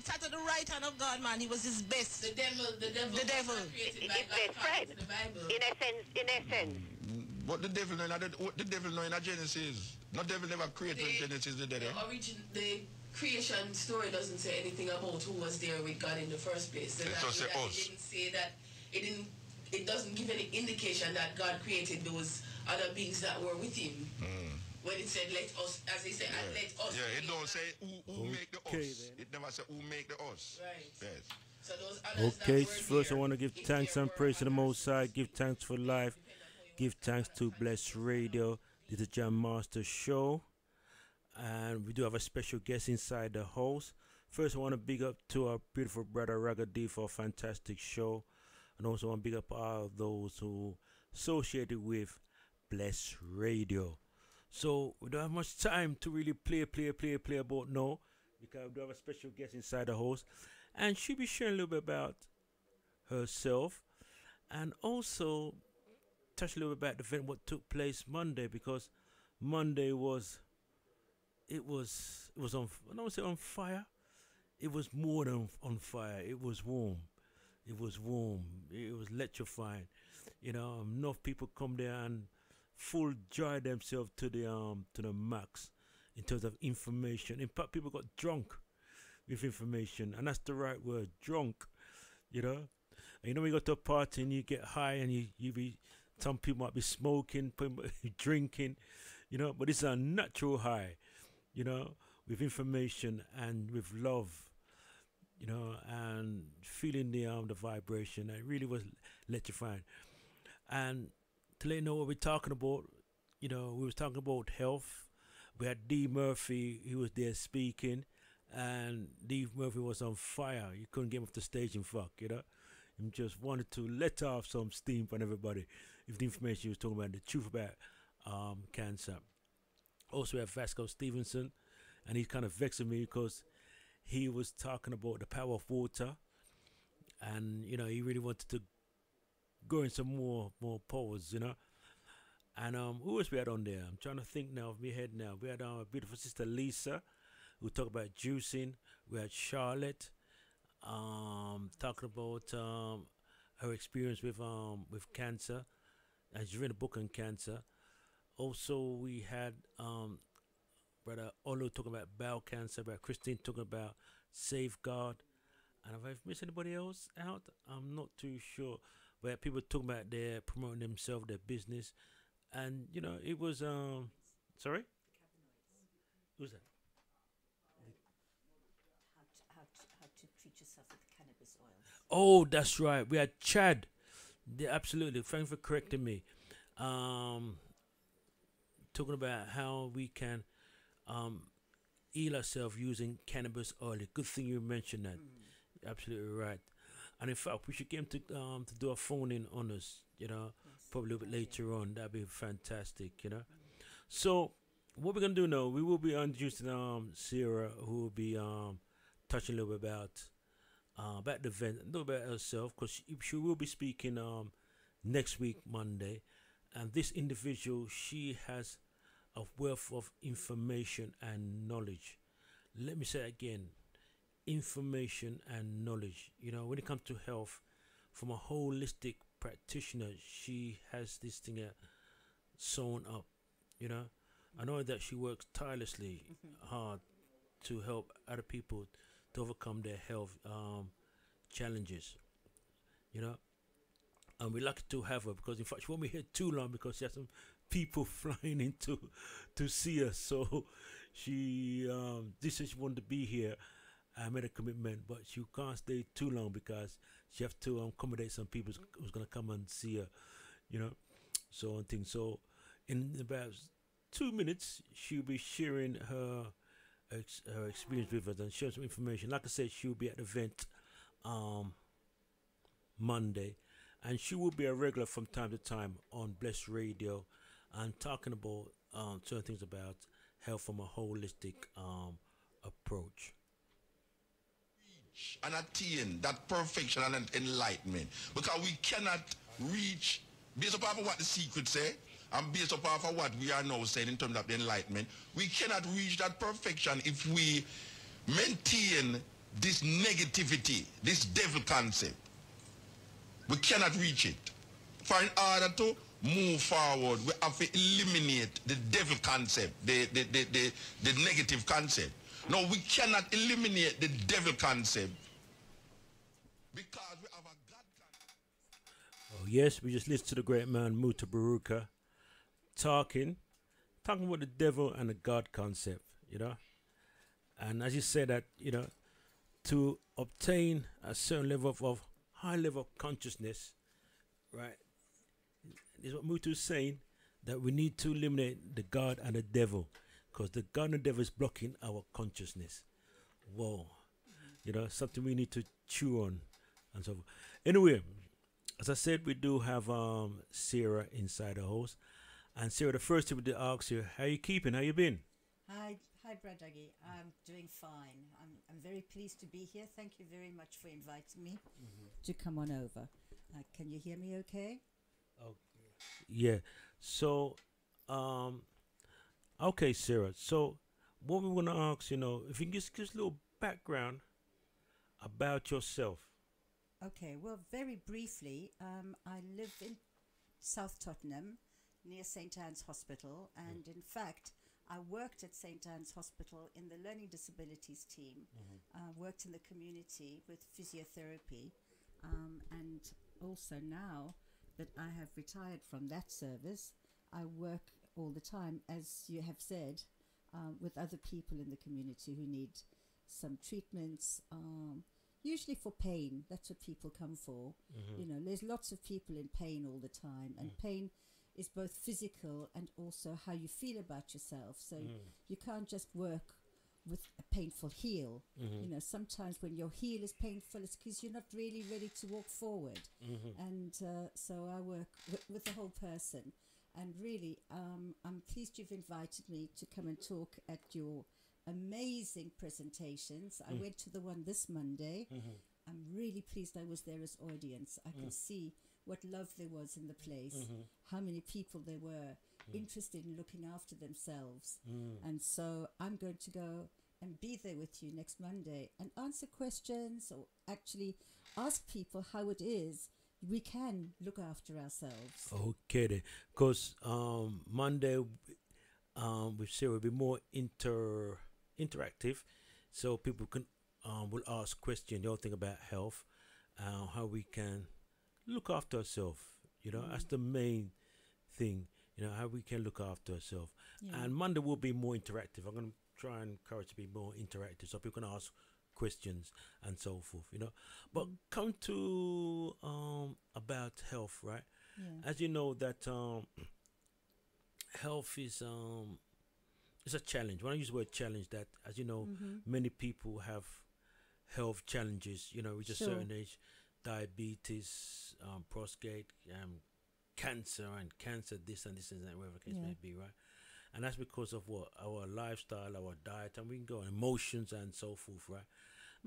sat at the right hand of God, man. He was his best. The devil. The devil. His best friend. The Bible. In essence. What the devil know? What the devil know in Genesis? No devil never created Genesis. The creation story doesn't say anything about who was there with God in the first place. It just say us. It didn't say that. It doesn't give any indication that God created those other beings that were with him. When it said let us, as he said, let us. Yeah, it don't say who make the us. Then. It never say who make the us. Right. Yes. So those others Okay, that were first I there, want to give thanks and praise to the Most High. Give thanks for life. Give thanks to Bless Radio. This is the Jam Master Show. And we do have a special guest inside the house. First, I want to big up to our beautiful brother Raga D for a fantastic show. And also want to big up all those who associated with Bless Radio. So we don't have much time to really play about now, because we do have a special guest inside the house. And she'll be sharing a little bit about herself. And also touch a little bit about the event what took place Monday, because Monday was on, I don't want to say on fire. It was more than on fire. It was warm. It was electrifying. You know, enough people come there and full joy themselves to the max in terms of information. In fact, people got drunk with information, and that's the right word, drunk. You know, and you know when you go to a party and you get high and you be, some people might be smoking, drinking, you know, but it's a natural high, you know, with information and with love, you know, and feeling the vibration. It really was electrifying. And to let you know what we're talking about, you know, we was talking about health. We had D. Murphy, he was there speaking, and D. Murphy was on fire. You couldn't get him off the stage, in fact, you know. He just wanted to let off some steam from everybody with the information he was talking about, the truth about cancer. Also, we have Vasco Stevenson, and he's kind of vexing me because he was talking about the power of water, and you know he really wanted to go in some more powers, you know. And who else we had on there? I'm trying to think now of my head now. We had our beautiful sister Lisa, who talked about juicing. We had Charlotte, talking about her experience with cancer, and she's written a book on cancer. Also, we had Brother Olo talking about bowel cancer, about Christine talking about safeguard. And have I missed anybody else out? I'm not too sure. But people talking about their promoting themselves, their business. And, you know, it was, sorry? Who's that? How to treat yourself with cannabis oils. Oh, that's right. We had Chad. Yeah, absolutely. Thanks for correcting me. Talking about how we can heal ourselves using cannabis oil. Good thing you mentioned that. Absolutely right. And in fact, we should get him to do a phone in on us, you know, probably a little bit later on. That'd be fantastic, you know. So what we're gonna do now, we will be introducing Sara, who will be touching a little bit about the event, a little bit about herself, because she will be speaking next week, Monday. And this individual, she has a wealth of information and knowledge. Let me say it again, information and knowledge. You know, when it comes to health, from a holistic practitioner, she has this thing sewn up, you know. I know that she works tirelessly hard to help other people to overcome their health challenges, you know. And we're lucky to have her, because in fact she won't be here too long, because she has some people flying in to see us. So she this is she wanted to be here. I made a commitment, but she can't stay too long because she have to accommodate some people who's gonna come and see her, you know. So on things. So in about 2 minutes, she'll be sharing her experience with us and share some information. Like I said, she'll be at the event Monday, and she will be a regular from time to time on Bless Radio and talking about certain things about health from a holistic approach. And attain that perfection and enlightenment, because we cannot reach, based upon what the secret say, and based upon what we are now saying in terms of the enlightenment, we cannot reach that perfection if we maintain this negativity, this devil concept. We cannot reach it. For in order to move forward, we have to eliminate the devil concept, the negative concept. No, we cannot eliminate the devil concept because we have a God concept. Oh, yes, we just listened to the great man Muta Baruka talking about the devil and the God concept, you know. And as you said that, you know, to obtain a certain level of high level of consciousness, right? This is what Mutu is saying, that we need to eliminate the God and the devil, because the God and the devil is blocking our consciousness. Whoa, you know, something we need to chew on and so forth. Anyway, as I said, we do have Sara inside the house. And Sara, the first thing we did ask you, how you keeping? How you been? Hi, Brad Dougie. I'm doing fine. I'm very pleased to be here. Thank you very much for inviting me to come on over. Can you hear me okay? Okay. Yeah. So, okay, Sara. So, what we want to ask, you know, if you can just give us a little background about yourself. Okay. Well, very briefly, I live in South Tottenham, near St. Anne's Hospital, and in fact, I worked at St. Anne's Hospital in the learning disabilities team, worked in the community with physiotherapy, and also now that I have retired from that service, I work all the time, as you have said, with other people in the community who need some treatments, usually for pain. That's what people come for. You know, there's lots of people in pain all the time, and pain is both physical and also how you feel about yourself. So you can't just work with a painful heel. You know, sometimes when your heel is painful, it's because you're not really ready to walk forward. And so I work with the whole person. And really, I'm pleased you've invited me to come and talk at your amazing presentations. I went to the one this Monday. I'm really pleased I was there as audience. I can see what love there was in the place, how many people there were interested in looking after themselves. And so I'm going to go and be there with you next Monday and answer questions, or actually ask people how it is we can look after ourselves. Okay then, because Monday with Sara will be more interactive, so people can will ask questions, the whole thing about health, how we can look after ourselves. You know, that's the main thing. You know, how we can look after ourselves. And Monday will be more interactive. I'm going to try and encourage to be more interactive, so people can ask questions and so forth. You know, but come to about health, right? As you know that health is it's a challenge. When I use the word challenge, that, as you know, many people have health challenges, you know, with a certain age, diabetes, prostate, cancer, this and that, whatever the case may be, right? And that's because of what? Our lifestyle, our diet, and we can go on emotions and so forth, right?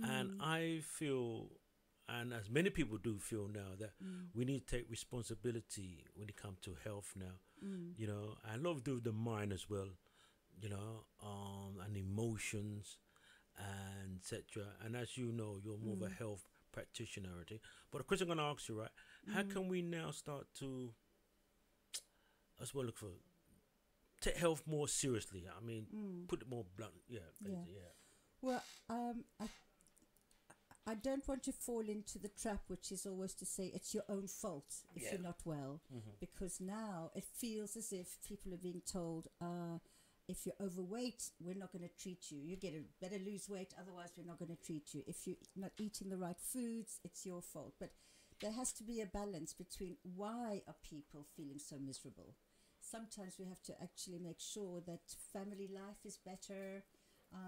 And I feel, and as many people do feel now, that we need to take responsibility when it comes to health now, you know, and a lot to do with the mind as well, you know, and emotions and etc. And as you know, you're more of a health practitioner, right? But the question I'm going to ask you, right, how can we now start to, as well, look for, take health more seriously? I mean, put it more blunt, Well, I don't want to fall into the trap, which is always to say it's your own fault if you're not well, because now it feels as if people are being told, if you're overweight, we're not going to treat you. You better lose weight, otherwise we're not going to treat you. If you're not eating the right foods, it's your fault. But there has to be a balance between why are people feeling so miserable. Sometimes we have to actually make sure that family life is better,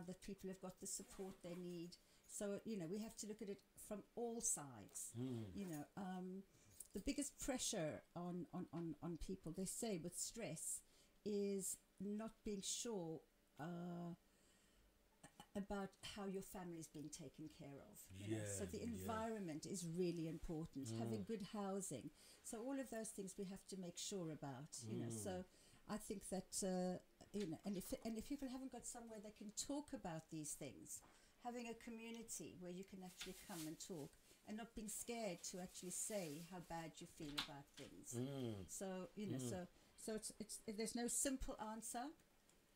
that people have got the support they need. So, you know, we have to look at it from all sides. You know, the biggest pressure on people, they say, with stress is not being sure about how your family is being taken care of. You know? So the environment is really important. Having good housing. So all of those things we have to make sure about. You know, so I think that you know, and if people haven't got somewhere they can talk about these things, having a community where you can actually come and talk and not being scared to actually say how bad you feel about things. So so it's there's no simple answer,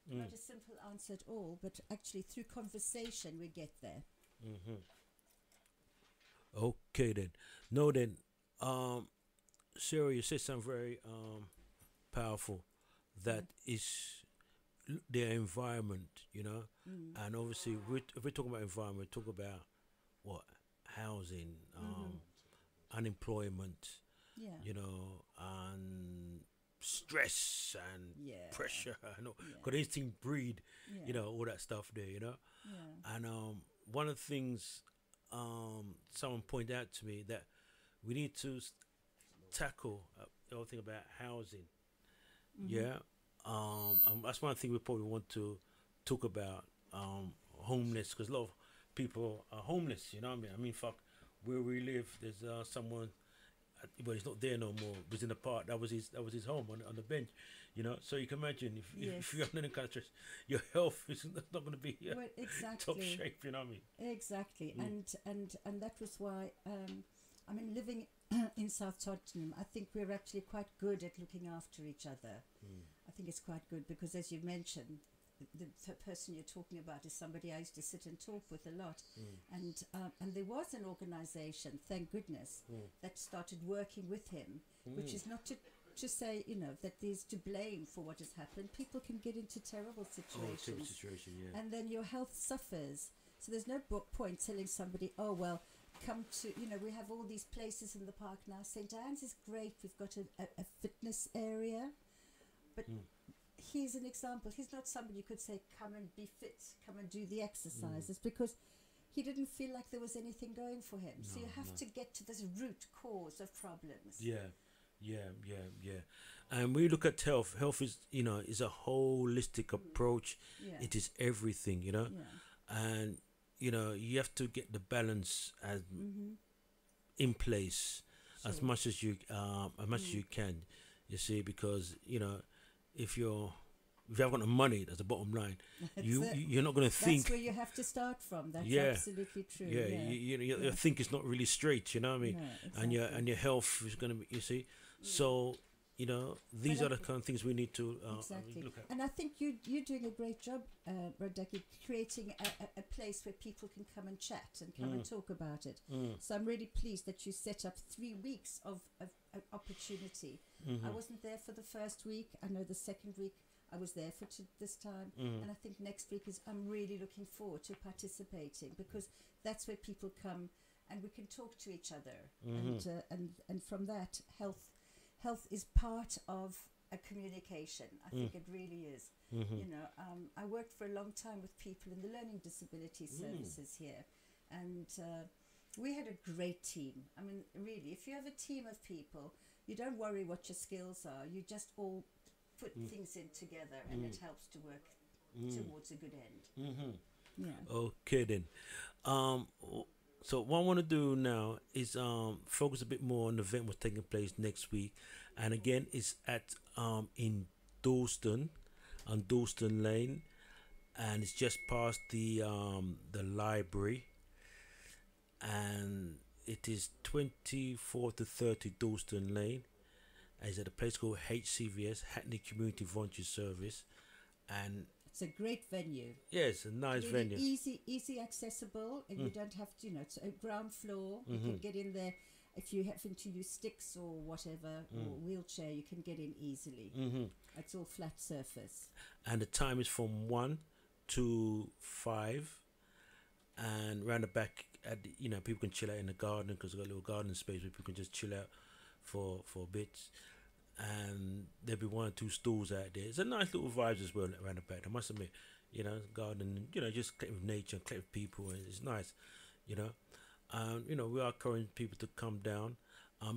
not a simple answer at all, but actually through conversation we get there. Okay then. No then, Sarah, you said something very powerful. That is their environment, and obviously if we're talking about environment, we talk about what housing, unemployment, and stress and pressure, because these things breed, all that stuff there, and one of the things someone pointed out to me that we need to tackle the whole thing about housing. That's one thing we probably want to talk about, homeless, because a lot of people are homeless, you know what I mean? I mean, fuck, where we live, there's someone, well, he's not there no more, was in the park, that was his home on the bench, so you can imagine if you're under any kind of stress, your health is not going to be top shape, you know what I mean? Exactly. And that was why I mean, living in South Tottenham, I think we're actually quite good at looking after each other. I think it's quite good because, as you mentioned, the person you're talking about is somebody I used to sit and talk with a lot. And there was an organisation, thank goodness, that started working with him, which is not to say, that there's to blame for what has happened. People can get into terrible situations. And then your health suffers. So there's no point telling somebody, oh, well, come to, we have all these places in the park now. St. Anne's is great. We've got a fitness area. But he's an example. He's not somebody you could say, come and be fit, come and do the exercises, because he didn't feel like there was anything going for him. So you have to get to this root cause of problems. And when you look at health is, is a holistic approach. It is everything, and you have to get the balance in place as much as you can. You see, because if you haven't got the money, that's the bottom line. You're not going to think. That's where you have to start from. That's absolutely true. Your think is not really straight. You know what I mean? No, exactly. And your health is going to be. You see, so. These are the kind of things we need to look at. And I think you're doing a great job, Dougie, creating a place where people can come and chat and come and talk about it. So I'm really pleased that you set up 3 weeks of opportunity. I wasn't there for the first week. I know the second week I was there for this time. And I think next week I'm really looking forward to participating, because that's where people come and we can talk to each other. And from that, health is part of a communication. I think it really is. I worked for a long time with people in the learning disability services here, and we had a great team. I mean, really, if you have a team of people, you don't worry what your skills are. You just all put things in together, and it helps to work towards a good end. Okay then. So what I want to do now is focus a bit more on the event that's taking place next week, and again it's at in Dalston, on Dalston Lane, and it's just past the library, and it is 24 to 30 Dalston Lane, and it's at a place called HCVS, Hackney Community Volunteer Service, and it's a great venue. Yeah, it's a nice really venue. Easy accessible, and you don't have to, it's a ground floor. You can get in there. If you happen to use sticks or whatever, or wheelchair, you can get in easily. It's all flat surface. And the time is from 1 to 5. And round the back, people can chill out in the garden, because we've got a little garden space where people can just chill out for bits. And there'll be 1 or 2 stools out there. It's a nice little vibes as well around the back, I must admit. Garden, just connect with nature and connect with people, and it's nice, we are encouraging people to come down.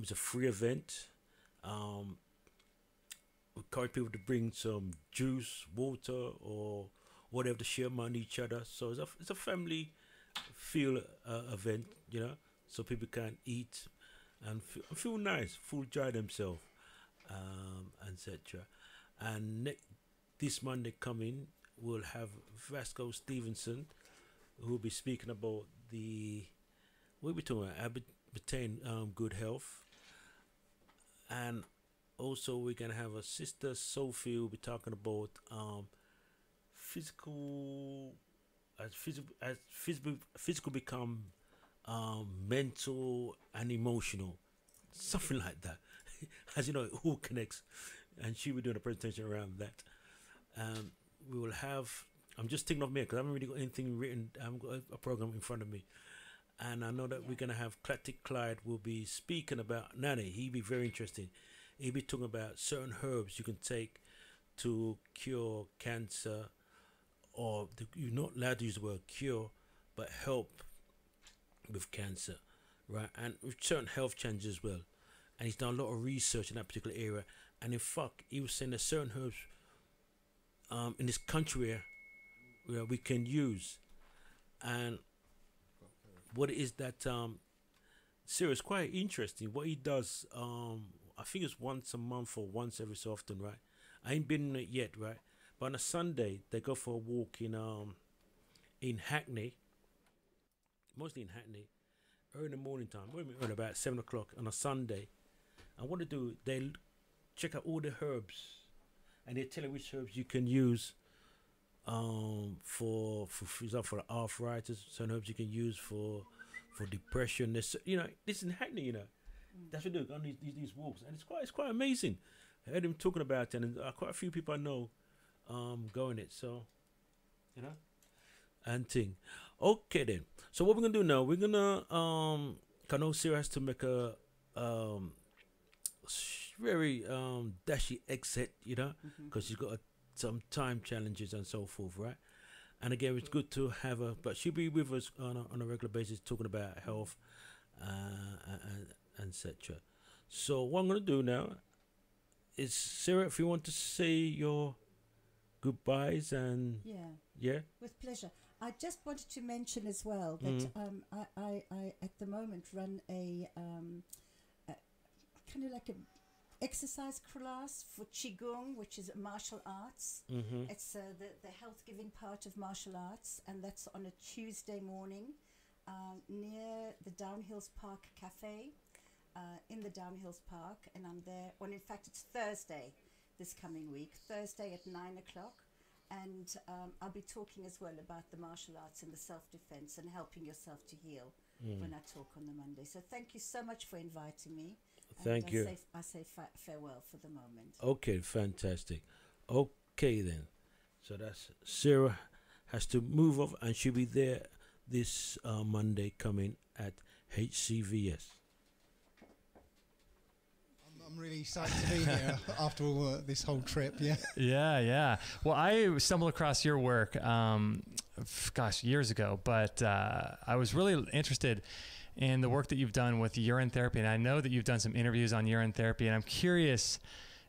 It's a free event. We encourage people to bring some juice, water, or whatever to share among each other. So it's a family feel event, so people can eat and feel nice, full enjoy themselves. Etc. And this Monday coming, we'll have Vasco Stevenson, who will be speaking about we'll be talking about obtain good health. And also we're going to have a sister Sophie who will be talking about physical become mental and emotional, something like that. As you know, it all connects, and she will be doing a presentation around that. We will have, I'm just thinking of me because I haven't really got anything written. I haven't got a program in front of me, and I know that we're going to have Clyde will be speaking about Nani. He'll be very interesting. He'll be talking about certain herbs you can take to cure cancer, or you're not allowed to use the word cure, but help with cancer, right? And with certain health changes as well. And he's done a lot of research in that particular area. And in fact, he was saying there's certain herbs in this country where we can use. And what it is that Sara is quite interesting. What he does, I think it's once a month or once every so often, right? I ain't been in it yet, right? But on a Sunday, they go for a walk in Hackney, mostly in Hackney, early in the morning time, early about 7 o'clock on a Sunday. And what they do, they check out all the herbs, and they tell you which herbs you can use for example, for arthritis. Some herbs you can use for depression. This is in Hackney, That's what they do on these walks, and it's quite amazing. I heard him talking about it, and quite a few people I know going it. So, and thing. Okay then. So what we're gonna do now? We're gonna I know Sara has to make a very dashy exit, because she's got some time challenges and so forth, right? And again, it's good to have her, but she'll be with us on a regular basis talking about health and etc. So what I'm going to do now is, Sara, if you want to say your goodbyes and... Yeah? With pleasure. I just wanted to mention as well that I at the moment run a kind of like a exercise class for Qigong, which is martial arts. It's the health giving part of martial arts, and that's on a Tuesday morning near the Downhills Park Cafe in the Downhills Park, and I'm there. Well, in fact, it's Thursday this coming week, Thursday at 9 o'clock, and I'll be talking as well about the martial arts and the self-defense and helping yourself to heal when I talk on the Monday. So thank you so much for inviting me. Thank you. I say farewell for the moment. Okay, fantastic. Okay then. So that's Sara has to move off, and she'll be there this Monday coming at HCVS. I'm really excited to be here after all this whole trip. Yeah. Well, I stumbled across your work, years ago, but I was really interested in the work that you've done with urine therapy, and I know that you've done some interviews on urine therapy, and I'm curious.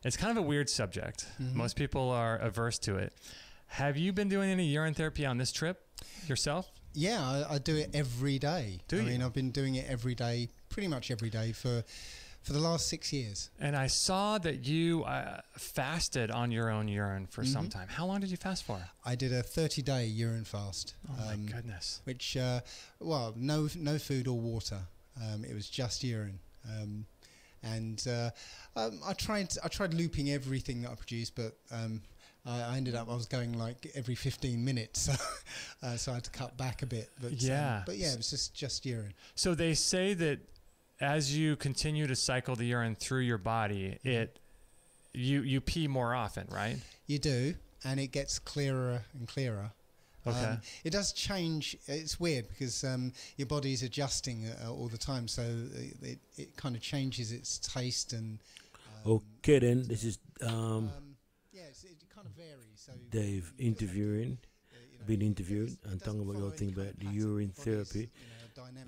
It's kind of a weird subject. Most people are averse to it. Have you been doing any urine therapy on this trip yourself? Yeah, I do it every day. I mean, I've been doing it every day, pretty much every day for the last 6 years. And I saw that you fasted on your own urine for some time. How long did you fast for? I did a 30-day urine fast. Oh my goodness. Which, no food or water. It was just urine. I tried looping everything that I produced, but I ended up, I was going like every 15 minutes, so I had to cut back a bit. But it was just urine. So they say that as you continue to cycle the urine through your body, you pee more often, right? You do, and it gets clearer and clearer. Okay. It does change. It's weird because your body's adjusting all the time, so it kind of changes its taste and. Okay, then this is it kind of varies. So Dave interviewing, being interviewed, and talking about your thing about the urine therapy,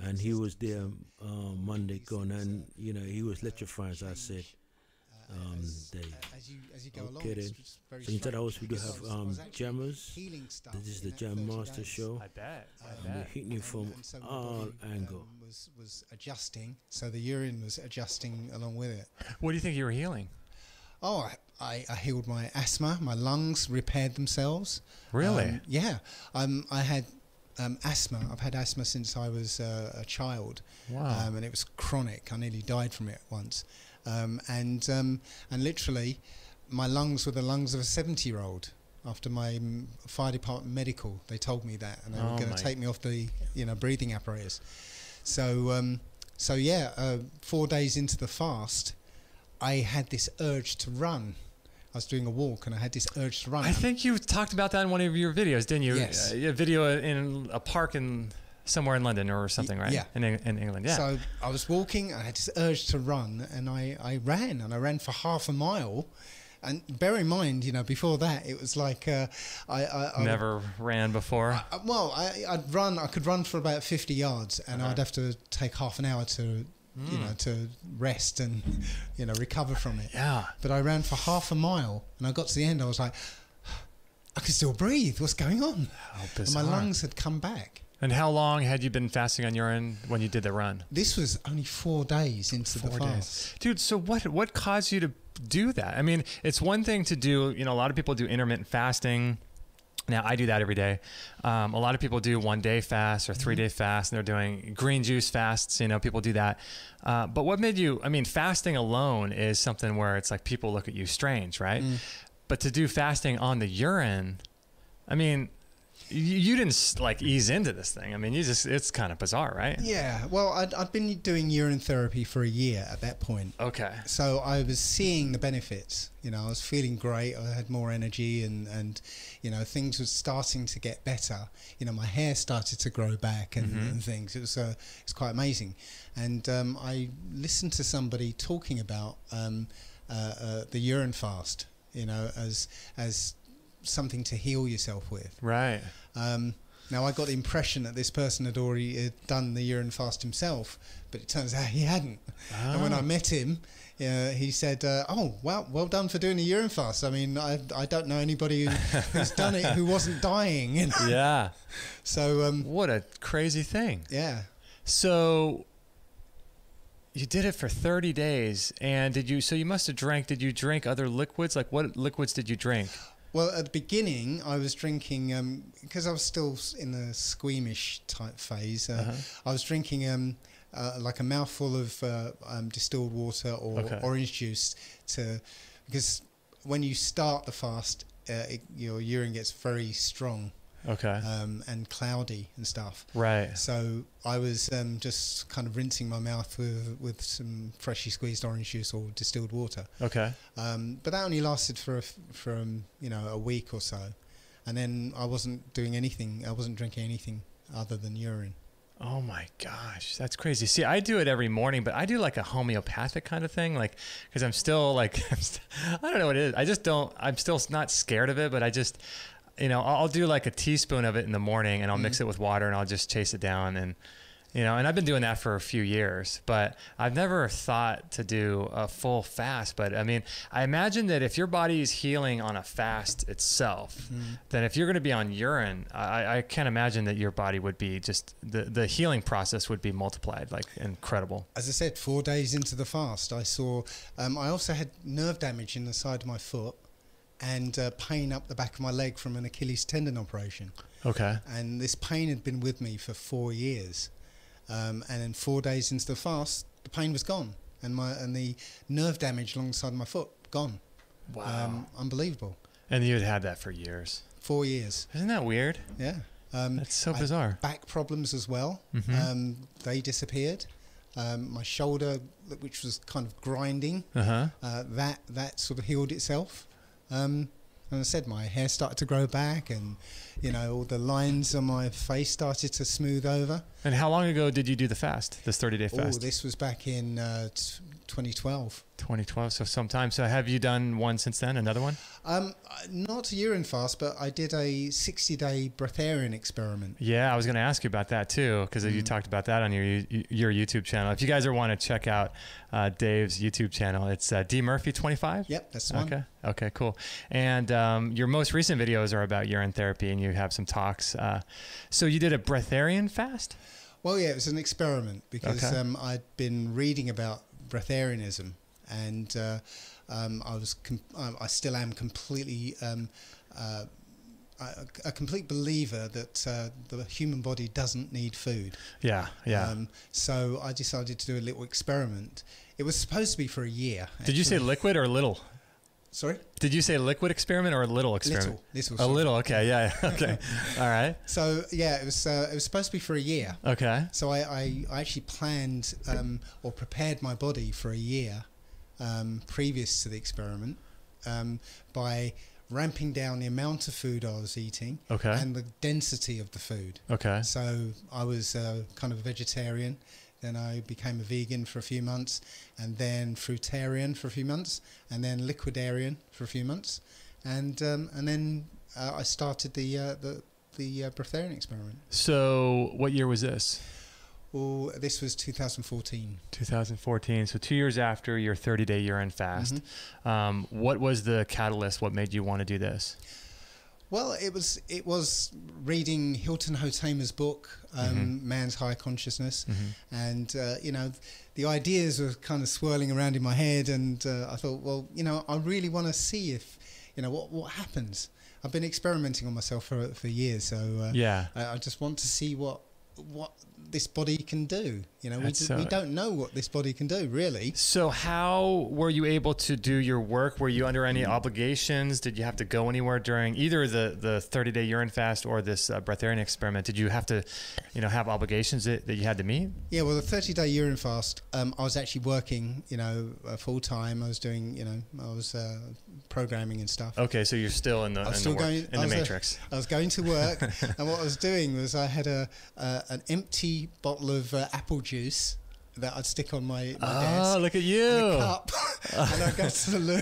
and he was there Monday gone, and he was electrifying, as I said. Dave. As you go along, then. So inside the house we do have jammers. This is the Jam Master Show. I bet. We're hitting you from all angles. Was adjusting, so the urine was adjusting along with it. What do you think you were healing? Oh, I healed my asthma. My lungs repaired themselves. Really? Yeah. I had asthma. I've had asthma since I was a child. Wow. And it was chronic. I nearly died from it once. And literally, my lungs were the lungs of a 70-year-old. After my fire department medical, they told me that, and they were going to take me off the breathing apparatus. So 4 days into the fast, I had this urge to run. I was doing a walk, and I had this urge to run. I think you talked about that in one of your videos, didn't you? Yes. A video in a park somewhere in London or something, right? Yeah. In England, yeah. So I was walking, I had this urge to run, and I ran for half a mile. And bear in mind, before that, it was like I never ran before. I'd run. I could run for about 50 yards, and I'd have to take half an hour to, to rest and, recover from it. Yeah. But I ran for half a mile, and I got to the end. I was like, I can still breathe. What's going on? How bizarre. And my lungs had come back. And how long had you been fasting on urine when you did the run? This was only 4 days into the fast. Dude, so what caused you to do that? I mean, it's one thing to do, a lot of people do intermittent fasting. Now, I do that every day. A lot of people do 1 day fast or 3 day fast, and they're doing green juice fasts. People do that. But what made you, fasting alone is something where it's like people look at you strange, right? But to do fasting on the urine, you didn't ease into this thing. It's kind of bizarre, right? Yeah. Well, I'd been doing urine therapy for a year at that point. Okay. So I was seeing the benefits. I was feeling great. I had more energy and things were starting to get better. My hair started to grow back and things. It was quite amazing. And I listened to somebody talking about the urine fast, as something to heal yourself with. Right. Now, I got the impression that this person had already done the urine fast himself, but it turns out he hadn't. And when I met him, he said, well done for doing the urine fast. I don't know anybody who's done it who wasn't dying. Yeah. So what a crazy thing. Yeah. So you did it for 30 days, and you must have did you drink other liquids? Like, what liquids did you drink? Well, at the beginning, I was drinking, because I was still in the squeamish type phase, I was drinking like a mouthful of distilled water or orange juice because when you start the fast, your urine gets very strong. Okay. And cloudy and stuff. Right. So I was just kind of rinsing my mouth with some freshly squeezed orange juice or distilled water. Okay. But that only lasted for a week or so, and then I wasn't doing anything. I wasn't drinking anything other than urine. Oh my gosh, that's crazy. See, I do it every morning, but I do like a homeopathic kind of thing, because I'm still I don't know what it is. I'm still not scared of it, but I just. I'll do like a teaspoon of it in the morning, and I'll mix it with water, and I'll just chase it down. And, and I've been doing that for a few years, but I've never thought to do a full fast. But I imagine that if your body is healing on a fast itself, then if you're going to be on urine, I can't imagine that your body would be just the healing process would be multiplied, like incredible. As I said, 4 days into the fast, I saw, I also had nerve damage in the side of my foot. And pain up the back of my leg from an Achilles tendon operation. Okay. And this pain had been with me for 4 years. And then 4 days into the fast, the pain was gone. And the nerve damage along the side of my foot, gone. Wow. Unbelievable. And you had that for years. 4 years. Isn't that weird? Yeah. That's so bizarre. Back problems as well. They disappeared. My shoulder, which was kind of grinding, that sort of healed itself. And I said, my hair started to grow back, and all the lines on my face started to smooth over. And how long ago did you do the fast, this 30-day fast? This was back in 2012. 2012, so sometime. So have you done one since then, another one? Not a urine fast, but I did a 60-day breatharian experiment. Yeah, I was going to ask you about that too, because you talked about that on your YouTube channel. If you guys want to check out Dave's YouTube channel, it's D Murphy 25. Yep, that's the one. Okay, cool. And your most recent videos are about urine therapy, and you have some talks. So you did a breatharian fast? Well, yeah, it was an experiment because I'd been reading about breatharianism, and I still am completely a complete believer that the human body doesn't need food. Yeah, yeah. So I decided to do a little experiment. It was supposed to be for a year. Did you say liquid or little? Sorry? Did you say liquid experiment or a little experiment? Little. A little, okay, yeah, okay. All right. So, yeah, it was supposed to be for a year. Okay. So I actually planned or prepared my body for a year previous to the experiment by ramping down the amount of food I was eating and the density of the food. Okay. So I was kind of a vegetarian. Then I became a vegan for a few months, and then fruitarian for a few months, and then liquidarian for a few months, and then I started the breatharian experiment. So what year was this? Well, this was 2014. 2014. So 2 years after your 30-day urine fast. Mm-hmm. What was the catalyst? What made you want to do this? Well, it was reading Hilton Hotema's book, Man's High Consciousness, and you know, the ideas were kind of swirling around in my head, and I thought, well, you know, I really want to see if, you know, what happens. I've been experimenting on myself for years, so I just want to see what this body can do. You know, we don't know what this body can do, really. So how were you able to do your work? Were you under any obligations? Did you have to go anywhere during either the 30-day urine fast or this breatharian experiment? Did you have to, you know, have obligations that you had to meet? Yeah, well, the 30-day urine fast, I was actually working, you know, full time. I was doing, you know, I was programming and stuff. Okay, so you're still in the matrix. I was going to work, and what I was doing was I had an empty bottle of apple juice that I'd stick on my desk. Oh, look at you! And a cup, and I'd go to the loo.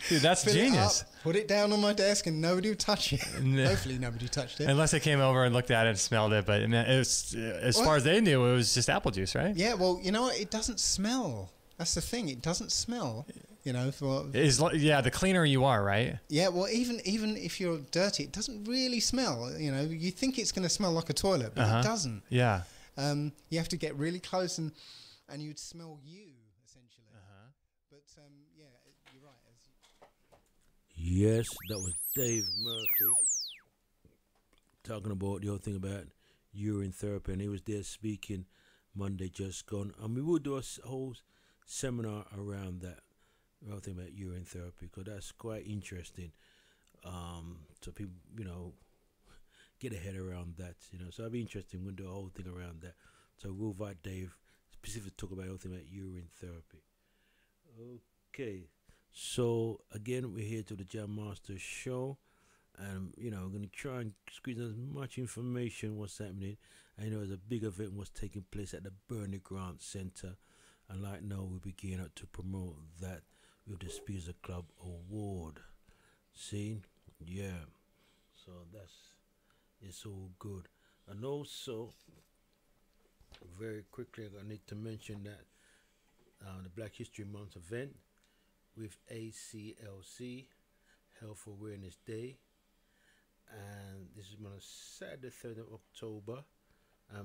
Dude, that's genius. Put it down on my desk, and nobody would touch it. Hopefully, nobody touched it. Unless they came over and looked at it and smelled it. But it was, as far as they knew, it was just apple juice, right? Yeah. Well, you know what? It doesn't smell. That's the thing. It doesn't smell. You know, the cleaner you are, right? Yeah, well, even if you're dirty, it doesn't really smell. You know, you think it's going to smell like a toilet, but it doesn't. Yeah. You have to get really close, and you'd smell you essentially. But yeah, you're right. Yes, that was Dave Murphy talking about the whole thing about urine therapy, and he was there speaking Monday just gone, and we will do a whole seminar around that. Whole thing about urine therapy, because that's quite interesting. So people, you know, get a head around that, you know. So it'll be interesting. We'll do a whole thing around that. So we'll invite Dave specifically to talk about the whole thing about urine therapy. Okay. So again, we're here to the Jam Master Show, and you know, we're gonna try and squeeze as much information what's happening. I know there's a big event was taking place at the Bernie Grant Center, and right now we begin to promote that with the Speaker Club Award. See? Yeah. So it's all good. And also, very quickly, I need to mention that the Black History Month event with ACLC, Health Awareness Day. And this is on Saturday, 3rd of October.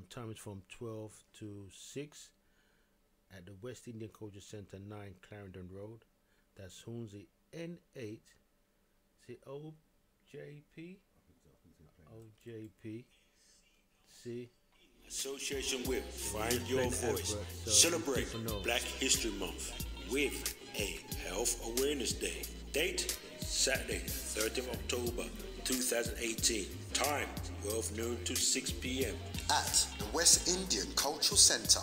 Time is from 12 to 6 at the West Indian Culture Center, 9 Clarendon Road. That's Hornsey N8. See OJP? OJP. See? Association with Find Your Voice. Celebrate Black History Month with a Health Awareness Day. Date, Saturday, 30th of October, 2018. Time, 12 noon to 6 p.m. At the West Indian Cultural Centre,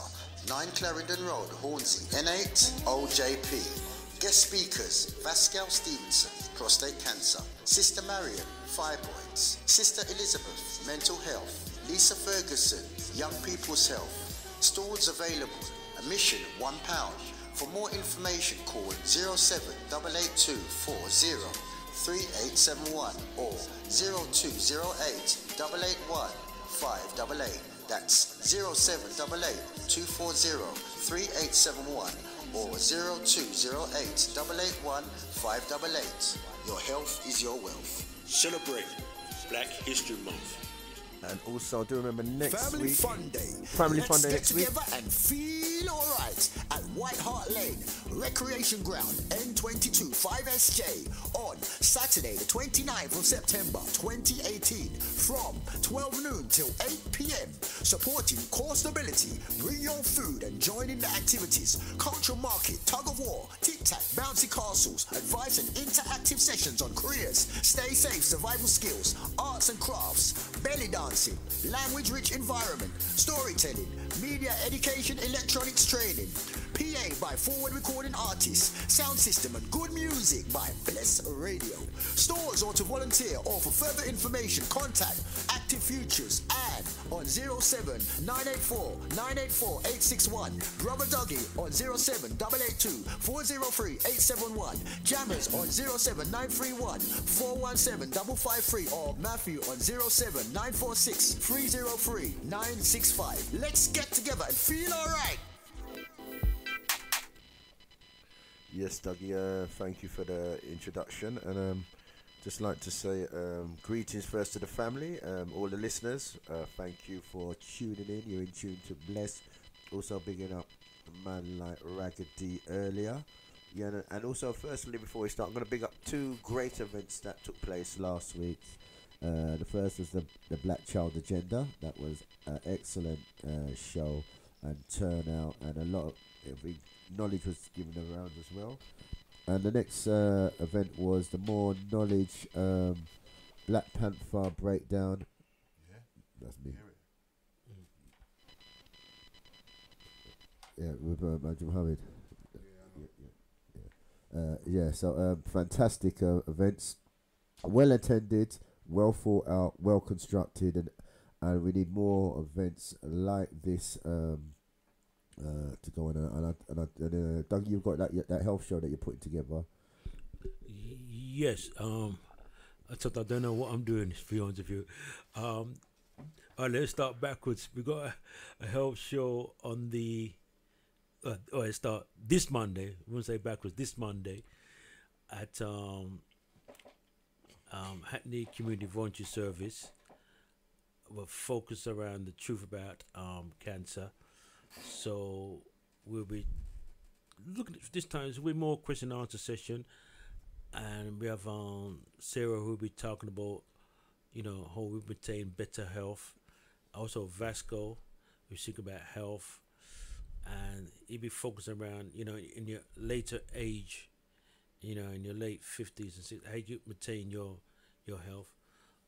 9 Clarendon Road, Hornsey, N8 OJP. Guest speakers, Pascal Stevenson, prostate cancer, Sister Marion, fibroids, Sister Elizabeth, mental health, Lisa Ferguson, young people's health. Stalls available, admission £1. For more information, call 0788240 3871 or 0208 881 588. That's 0788 240 3871 or 0208 881 588. Your health is your wealth. Celebrate Black History Month. And also, do remember next Family week. Fun Day. Family Fun Day Let's next week. get together and feel alright at White Hart Lane, Recreation Ground, N22 5SJ, on Saturday the 29th of September 2018 from 12 noon till 8 p.m. Supporting core stability, bring your food and join in the activities. Cultural market, tug of war, tic-tac, bouncy castles, advice and interactive sessions on careers, stay safe, survival skills, arts and crafts, belly dancing, language-rich environment, storytelling, media education, electronics training, PA by forward recording artists, sound system and good music by Bless Radio. Stores or to volunteer or for further information contact Active Futures and on 07 984 984 861, Brother Dougie on 07 882 403 871, Jammers on 07 931 417 553 or Matthew on 07 946 303 965. Let's get together and feel alright. Yes, Dougie, thank you for the introduction, and just like to say greetings first to the family, all the listeners, thank you for tuning in. You're in tune to Bless, also bigging up a man like Raggedy earlier. Yeah, and also firstly, before we start, I'm going to big up two great events that took place last week. The first was the Black Child Agenda. That was an excellent show and turnout, and a lot of knowledge was given around as well. And the next event was the More Knowledge Black Panther breakdown. Yeah, that's me. Yeah, with Majid Mohammed. Yeah, so fantastic events, well attended, well thought out, well constructed, and we need more events like this to go on. And Doug, you've got that health show that you're putting together. Yes. I don't know what I'm doing, to be honest with you. All right, let's start backwards. We got a health show on the. Let's start this Monday. We won't say backwards. This Monday at Hackney Community Voluntary Service. We'll focus around the truth about cancer. So we'll be looking at this time. It's will be more question and answer session, and we have Sara who will be talking about how we maintain better health. Also Vasco, we speak about health, and he'll be focusing around in your later age, in your late 50s and 60s, how you maintain your health.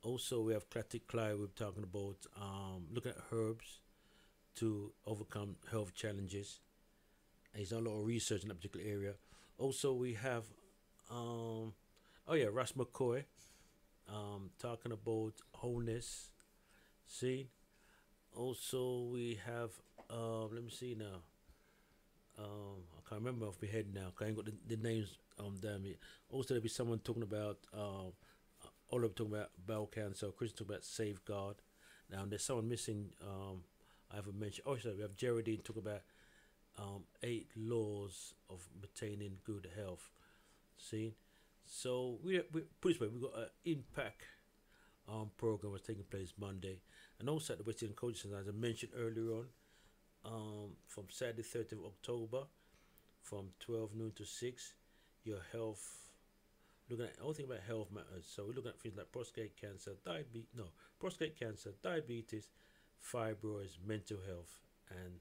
Also we have Clatic Clyde. We're talking about looking at herbs to overcome health challenges. And he's done a lot of research in that particular area. Also, we have, Ras Mokone, talking about wholeness. See? Also, we have, let me see now. I can't remember off my head now, because I ain't got the names down here. Also, there'll be someone talking about, all of them talking about bowel cancer. Christian talking about safeguard. Now, there's someone missing, I haven't mentioned. Oh, sorry, we have Geraldine talk about 8 laws of maintaining good health. See, so we put it this way, we've got an impact program was taking place Monday, and also at the West Indian Culture Centre, as I mentioned earlier on, from Saturday 30th of October, from 12 noon to 6. Your health, looking at all things about health matters. So we're looking at things like prostate cancer, diabetes, fibroids, mental health, and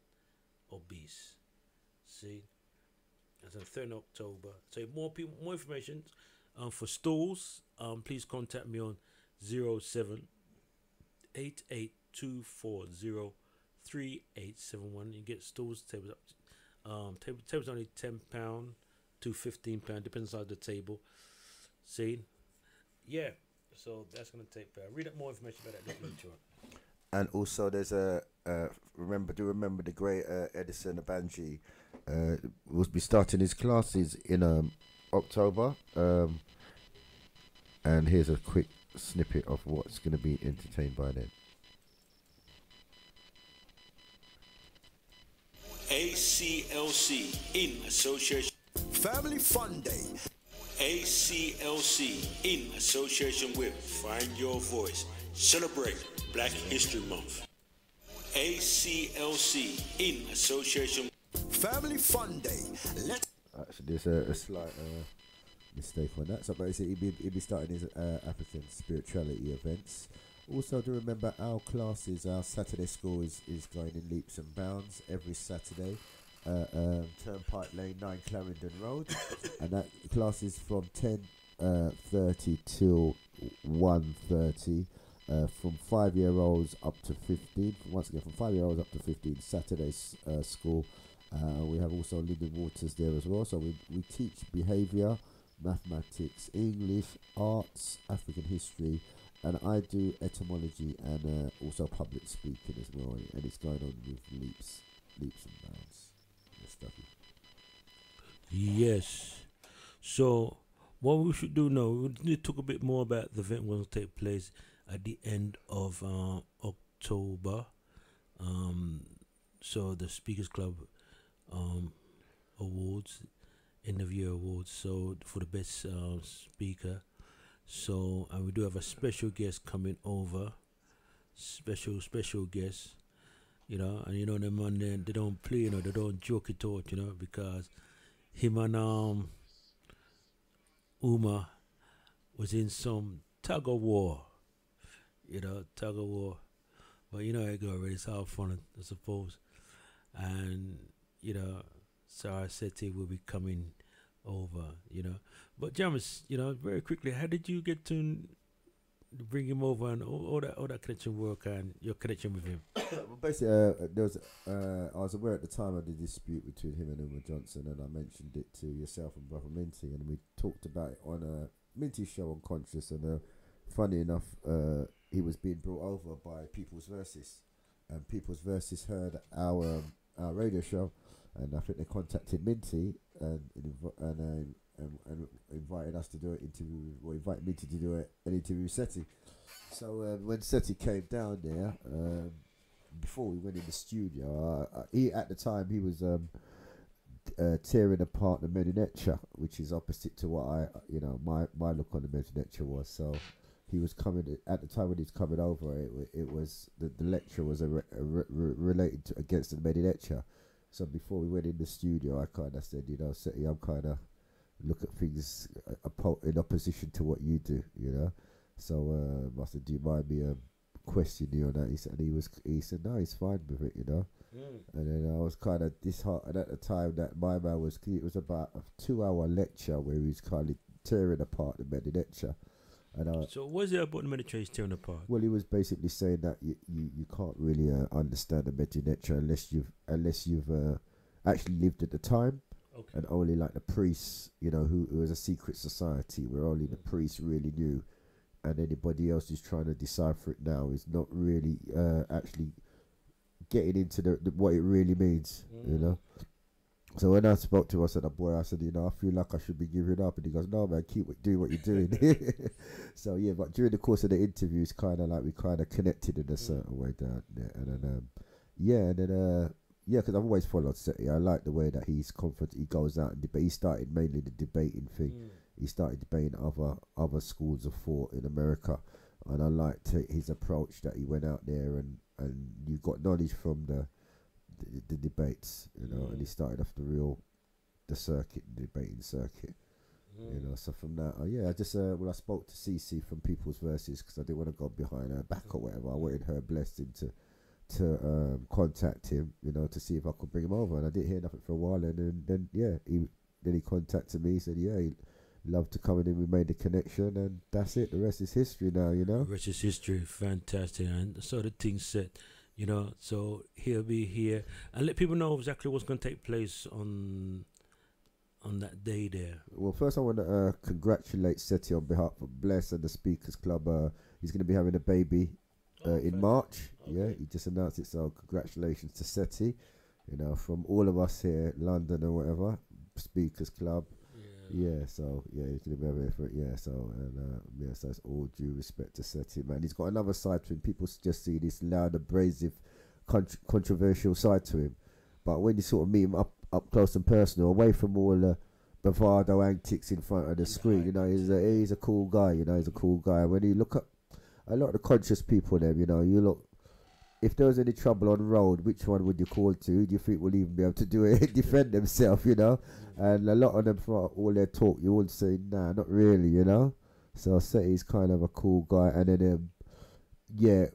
obese. See, that's on 3rd October. So more information for stools. Please contact me on 07 88240 3871. You get stools tables up. Tables only £10 to £15, depends on the table. See, yeah. So that's gonna take place. Read up more information about that later on. And also, there's remember the great Edison Abanji will be starting his classes in October. And here's a quick snippet of what's going to be entertained by then. ACLC in association. Family Fun Day. ACLC in association with Find Your Voice. Celebrate Black History Month. ACLC in association. Family Fun Day. actually, there's a slight mistake on that. So basically, he'll be starting his African spirituality events. Also, to remember our classes, our Saturday school is going in leaps and bounds every Saturday. Turnpike Lane, 9 Clarendon Road, and that class is from 10:30 till 1:30. From 5-year-olds up to 15. Once again, from 5-year-olds up to 15. Saturday's school. We have also living waters there as well. So we teach behaviour, mathematics, English, arts, African history, and I do etymology and also public speaking as well. And it's going on with leaps and bounds. Yes. So what we should do now, we need to talk a bit more about the event will take place at the end of October. So the Speakers Club awards, end of year awards. So for the best speaker. So and we do have a special guest coming over. Special guest. You know, and you know them man they don't play, you know, they don't joke it out, you know, because him and Uma was in some tug of war. You know, tug of war. But you know I go already, it's all fun, I suppose. And, you know, Sara Seti will be coming over, you know. But James, you know, very quickly, how did you get to bring him over and all that connection work and your connection with him? Well, basically, there was I was aware at the time of the dispute between him and Uma Johnson, and I mentioned it to yourself and Brother Minty, and we talked about it on a Minty show on Conscious, and funny enough, he was being brought over by People's Versus, and People's Versus heard our radio show, and I think they contacted Minty and invited us to do an interview, or invited Minty to do an interview with Seti. So when Seti came down there, before we went in the studio, he at the time he was tearing apart the Medinecha, which is opposite to what my look on the Medinecha was. So he was coming at the time when he's coming over. It was the lecture was related to against the Medinecha. So before we went in the studio, I kind of said, Seti, I'm kind of look at things in opposition to what you do, you know. So I said, do you mind me questioning you on that? He said, no, he's fine with it, you know. And then I was kind of disheartened at the time that my man was. It was about a 2-hour lecture where he was kind of tearing apart the Medinecha. So what is it about the Medinecha he's tearing apart? Well, he was basically saying that you can't really understand the Medinecha unless you've actually lived at the time. Okay. And only like the priests, you know, who was a secret society where only the priests really knew, and anybody else who's trying to decipher it now is not really actually getting into the what it really means, you know. So when I spoke to him, I said, I said, you know, I feel like I should be giving up, and he goes, no man, keep doing what you're doing. So yeah, but during the course of the interview, it's kind of like we kind of connected in a certain way down there, and then because I've always followed Seti. I like the way that he's confident. He goes out and debate. He started mainly the debating thing. He started debating other schools of thought in America, and I liked his approach that he went out there and you got knowledge from the debates, you know. And he started off the debating circuit, you know. So from that, I just when I spoke to CC from People's Versus, because I didn't want to go behind her back or whatever, I wanted her blessing to contact him, you know, to see if I could bring him over, and I didn't hear nothing for a while, and then he contacted me. He said he'd love to come in, and we made the connection, and that's it. The rest is history now, you know. The rest is history. Fantastic. And so the thing's set, you know. So he'll be here, and let people know exactly what's going to take place on that day there. Well, first I want to congratulate Seti on behalf of Bless and the Speakers Club. He's going to be having a baby in March. Okay. Yeah, he just announced it, so congratulations to Seti, you know, from all of us here, London or whatever, Speakers Club. So he's gonna be over here for it. So that's all due respect to Seti, man. He's got another side to him. People just see this loud, abrasive, controversial side to him, but when you sort of meet him up close and personal, away from all the bravado antics in front of the screen, you know, he's a cool guy. You know, he's a cool guy. When you look at a lot of the conscious people, them, you know, you look if there was any trouble on road, which one would you call to? Who do you think will even be able to do it, defend themselves, you know? And a lot of them, for all their talk, you would say, nah, not really, you know? So Seti's kind of a cool guy. And then, yeah,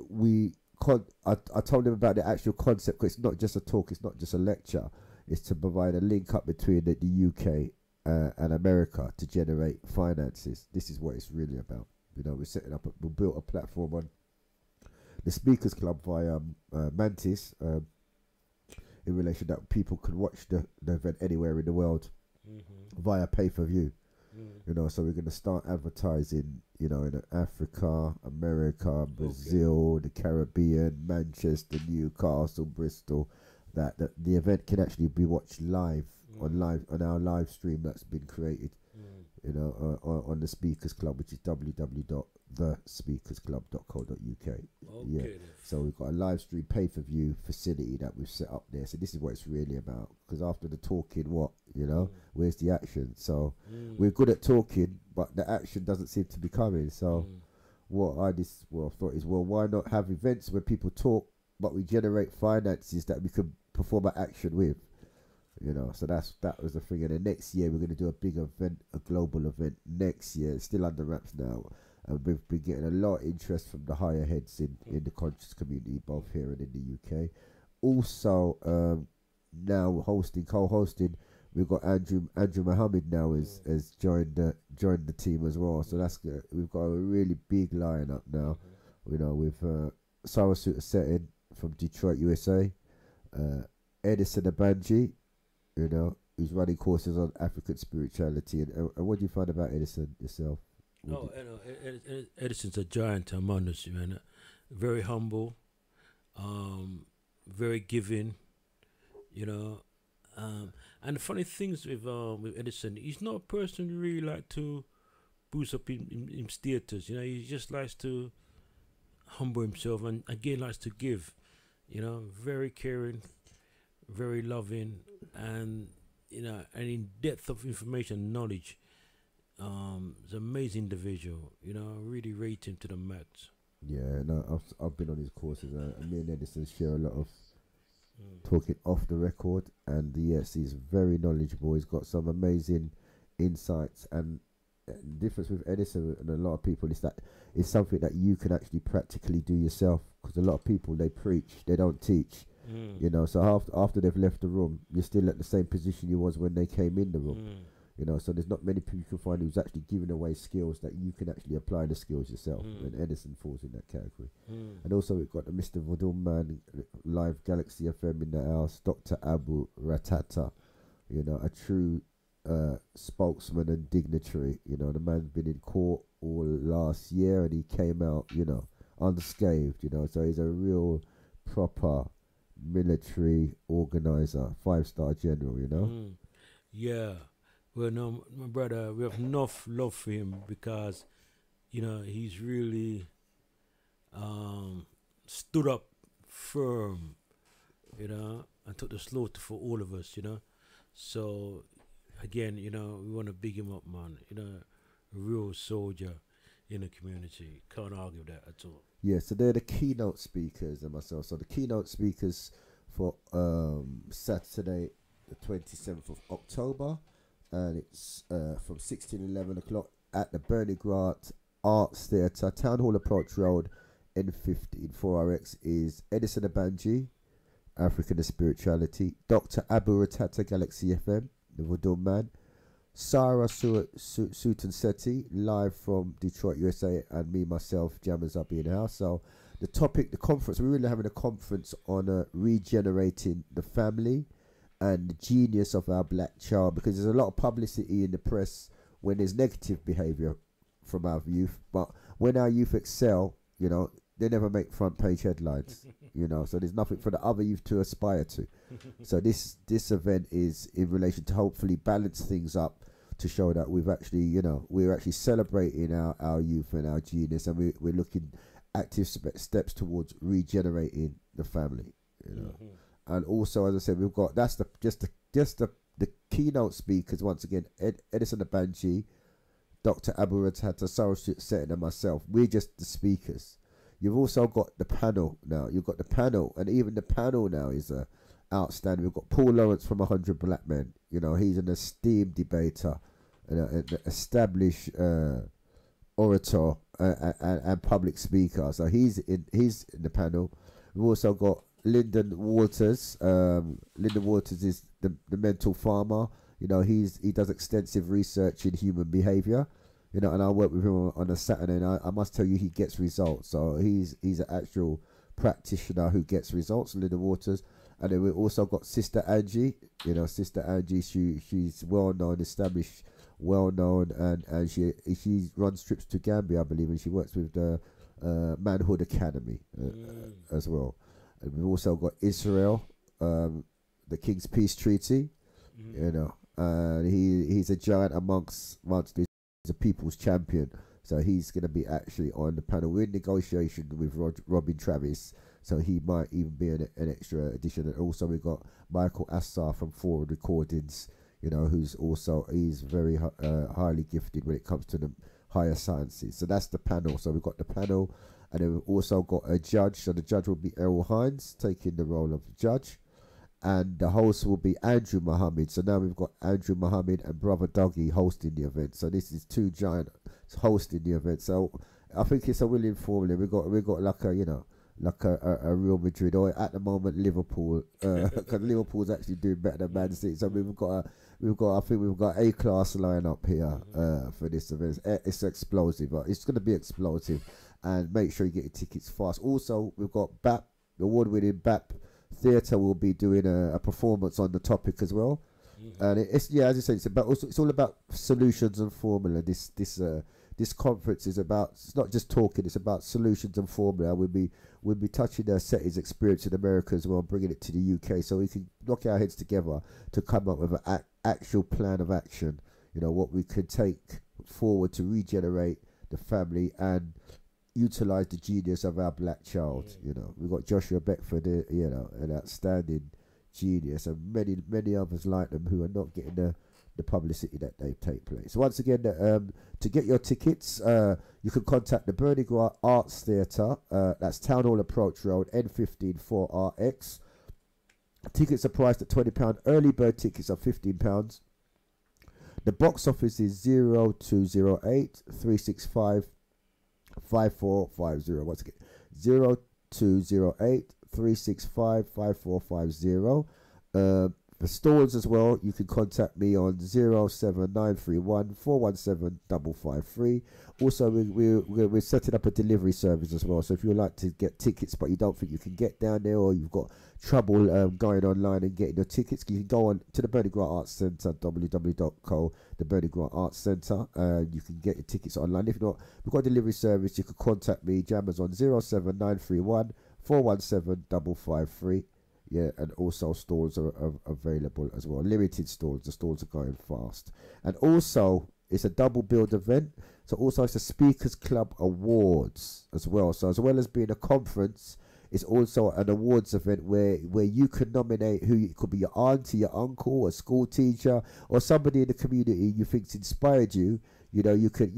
I told him about the actual concept, because it's not just a talk, it's not just a lecture. It's to provide a link up between the UK and America to generate finances. This is what it's really about. You know, we built a platform on the Speakers Club via Mantis, in relation that people can watch the event anywhere in the world via pay-per-view. You know, so we're going to start advertising, you know, in Africa, America, Brazil, the Caribbean, Manchester, Newcastle, Bristol, that the event can actually be watched live on our live stream that's been created, you know, on the Speakers Club, which is www.thespeakersclub.co.uk. Yeah. So we've got a live stream pay-per-view facility that we've set up there. So this is what it's really about. Because after the talking, where's the action? So we're good at talking, but the action doesn't seem to be coming. So what I thought is, why not have events where people talk, but we generate finances that we can perform an action with? You know, so that was the thing. And then next year we're going to do a big event, a global event next year. It's still under wraps now, and we've been getting a lot of interest from the higher heads in the conscious community, both here and in the UK. Also, now co-hosting, we've got Andrew Mohammed now has joined the team as well. So that's good. We've got a really big lineup now. You know, with Sara setting from Detroit, USA, Edison Abanji, you know, who's running courses on African spirituality. And what do you find about Edison yourself? Edison's a giant among us, man. Very humble, very giving, you know. And the funny things with Edison, he's not a person who really like to boost up in status. You know, he just likes to humble himself and again likes to give. You know, very caring, very loving, and you know, and in depth of information, knowledge. He's an amazing individual. You know, I really rate him to the max. Yeah, no, I've been on his courses. Me and Edison share a lot of talking off the record, and yes, he's very knowledgeable. He's got some amazing insights, and the difference with Edison and a lot of people is that it's something that you can actually practically do yourself, because a lot of people, they preach, they don't teach. You know, so after they've left the room, you're still at the same position you was when they came in the room. You know, so there's not many people you can find who's actually giving away skills that you can actually apply the skills yourself. And Edison falls in that category. And also we've got the Mr. Voodoo Man, live Galaxy FM in the house, Dr. Abu Ratata, you know, a true spokesman and dignitary. You know, the man's been in court all last year and he came out, you know, unscathed, you know, so he's a real proper military organizer, 5-star general, you know. Yeah. Well, no, my brother, we have enough love for him because, you know, he's really stood up firm, you know, and took the slaughter for all of us, you know. So, again, you know, we want to big him up, man. You know, a real soldier in the community. Can't argue with that at all. Yeah, so they're the keynote speakers and myself. So the keynote speakers for Saturday, the 27th of October. And it's from 6 to 11 o'clock at the Bernie Grant Arts Theatre, Town Hall Approach Road, N15 4RX is Edison Abanji, African Spirituality, Dr. Abu Ratata, Galaxy FM, the Voodoo Man, Sara Sutanseti, live from Detroit, USA, and me, myself, Jammers Up in house. So the conference, we're really having a conference on regenerating the family and the genius of our black child, because there's a lot of publicity in the press when there's negative behavior from our youth, but when our youth excel, you know, they never make front page headlines. You know, so there's nothing for the other youth to aspire to. So this event is in relation to hopefully balance things up, to show that we've actually, you know, we're actually celebrating our youth and our genius, and we're looking active steps towards regenerating the family, you know. And also, as I said, we've got just the keynote speakers once again: Edison Abanji, Dr. Abu Ratata, Sara Setting, and myself. We're just the speakers. You've also got the panel now. You've got the panel, and even the panel now is outstanding. We've got Paul Lawrence from 100 Black Men. You know, he's an esteemed debater, an established orator and public speaker. So he's in the panel. We've also got Lyndon Waters. Lyndon Waters is the mental farmer. You know, he does extensive research in human behavior. You know, and I work with him on a Saturday, and I must tell you, he gets results. So he's an actual practitioner who gets results, Lyndon Waters. And then we've also got Sister Angie. You know, Sister Angie, she's well-known, established, well-known, and she runs trips to Gambia, I believe, and she works with the Manhood Academy as well. And we've also got Israel, the King's Peace Treaty. You know, and he's a giant amongst the people's champion. So he's going to be actually on the panel. We're in negotiation with Robin Travis, so he might even be an extra addition. And also we've got Michael Assar from Forward Recordings, you know, he's very highly gifted when it comes to the higher sciences. So that's the panel. So we've got the panel, and then we've also got a judge. So the judge will be Errol Hines, taking the role of the judge. And the host will be Andrew Muhammad. So now we've got Andrew Muhammad and Brother Dougie hosting the event. So this is two giants hosting the event. So I think it's a willing formula. We've got like a, you know, like a Real Madrid, or at the moment Liverpool, because Liverpool's actually doing better than Man City. So I think we've got A-class lineup here for this event. It's explosive. It's going to be explosive, and make sure you get your tickets fast. Also, we've got BAP, the award-winning BAP Theatre will be doing a performance on the topic as well. And it's as I say, it's all about solutions and formula. This conference is about, it's not just talking, it's about solutions and formula. We'll be touching their settings experience in America as well, bringing it to the UK, so we can knock our heads together to come up with an actual plan of action. You know, what we could take forward to regenerate the family and utilize the genius of our black child. You know, we've got Joshua Beckford, you know, an outstanding genius, and many others like them who are not getting the publicity that they take place. So once again, to get your tickets, you can contact the Burning Grant Arts Theatre. That's Town Hall Approach Road, N15 4RX. Tickets are priced at £20. Early bird tickets are £15. The box office is 0208 365 5450. Once again, 0208 365 5450. For stalls as well, you can contact me on 07931 417 553. Also, we're setting up a delivery service as well. So if you'd like to get tickets but you don't think you can get down there, or you've got trouble going online and getting your tickets, you can go on to the Burning Grant Arts Centre, www.co, the Burning Grant Arts Centre, and you can get your tickets online. If not, we've got a delivery service. You can contact me, Jammers, on 07931 417 553. Yeah, and also stalls are available as well. Limited stalls. The stalls are going fast. And also, it's a double build event. So also it's a Speakers Club Awards as well. So as well as being a conference, it's also an awards event where you can nominate who it could be, your auntie, your uncle, a school teacher, or somebody in the community you think's inspired you. You know, you could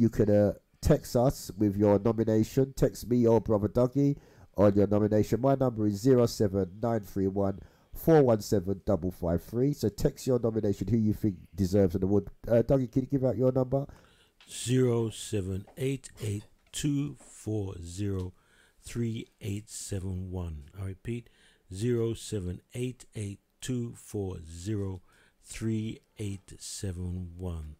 text us with your nomination. Text me or Brother Dougie on your nomination. My number is 07931 417 553. So text your nomination who you think deserves an award. Dougie, can you give out your number? 07882403871. I repeat, 07882403871.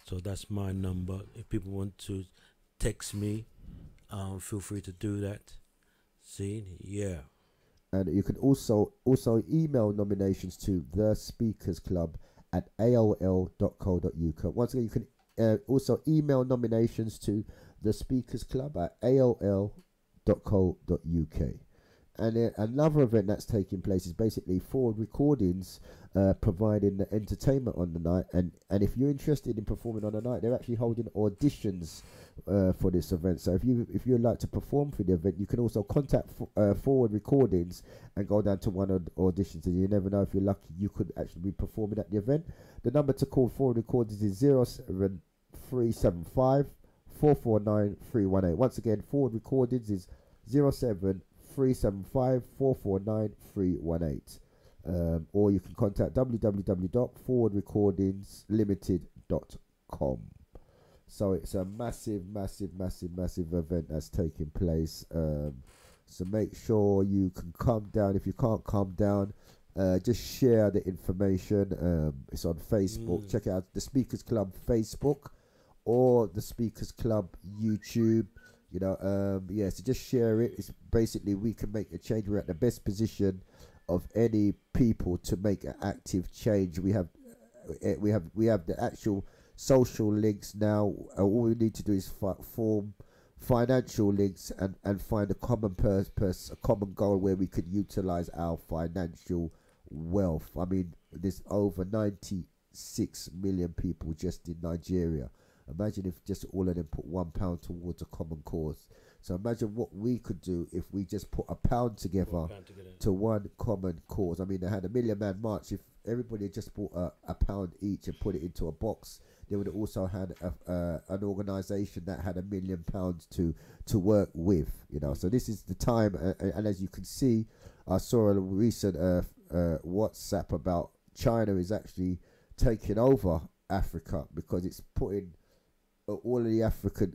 So that's my number. If people want to text me, feel free to do that. See, yeah. And you can also email nominations to thespeakersclub@aol.co.uk. Once again, you can also email nominations to thespeakersclub@aol.co.uk. And another event that's taking place is basically Forward Recordings providing the entertainment on the night. And if you're interested in performing on the night, they're actually holding auditions for this event. So if you'd like to perform for the event, you can also contact Forward Recordings and go down to one of the auditions. And you never know, if you're lucky, you could actually be performing at the event. The number to call Forward Recordings is 07375 449 318. Once again, Forward Recordings is 07-375 449 318. Or you can contact www.forwardrecordingslimited.com. So it's a massive event that's taking place. So make sure you can come down. If you can't come down, just share the information. It's on Facebook. Check out the Speakers Club Facebook or the Speakers Club YouTube. You know, so just share it. It's basically, we can make a change. We're at the best position of any people to make an active change. We have the actual social links now. All we need to do is form financial links and find a common purpose, a common goal where we could utilize our financial wealth. I mean, there's over 96 million people just in Nigeria. Imagine if just all of them put £1 towards a common cause. So imagine what we could do if we just put £1 together to one common cause. I mean, they had a Million Man March. If everybody just bought a £1 each and put it into a box, they would have also had an organisation that had £1 million to work with. You know, so this is the time. And as you can see, I saw a recent WhatsApp about China is actually taking over Africa because it's putting all of the African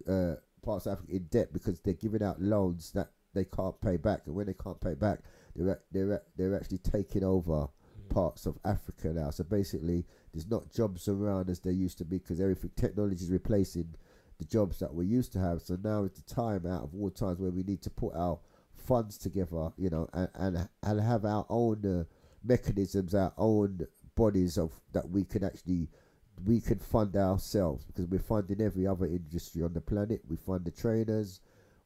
parts of Africa in debt because they're giving out loans that they can't pay back, and when they can't pay back, they're actually taking over parts of Africa now. So basically, there's not jobs around as there used to be because everything technology is replacing the jobs that we used to have. So now is the time out of all times where we need to put our funds together, you know, and have our own mechanisms, our own bodies of that we can fund ourselves, because we're funding every other industry on the planet. We fund the trainers,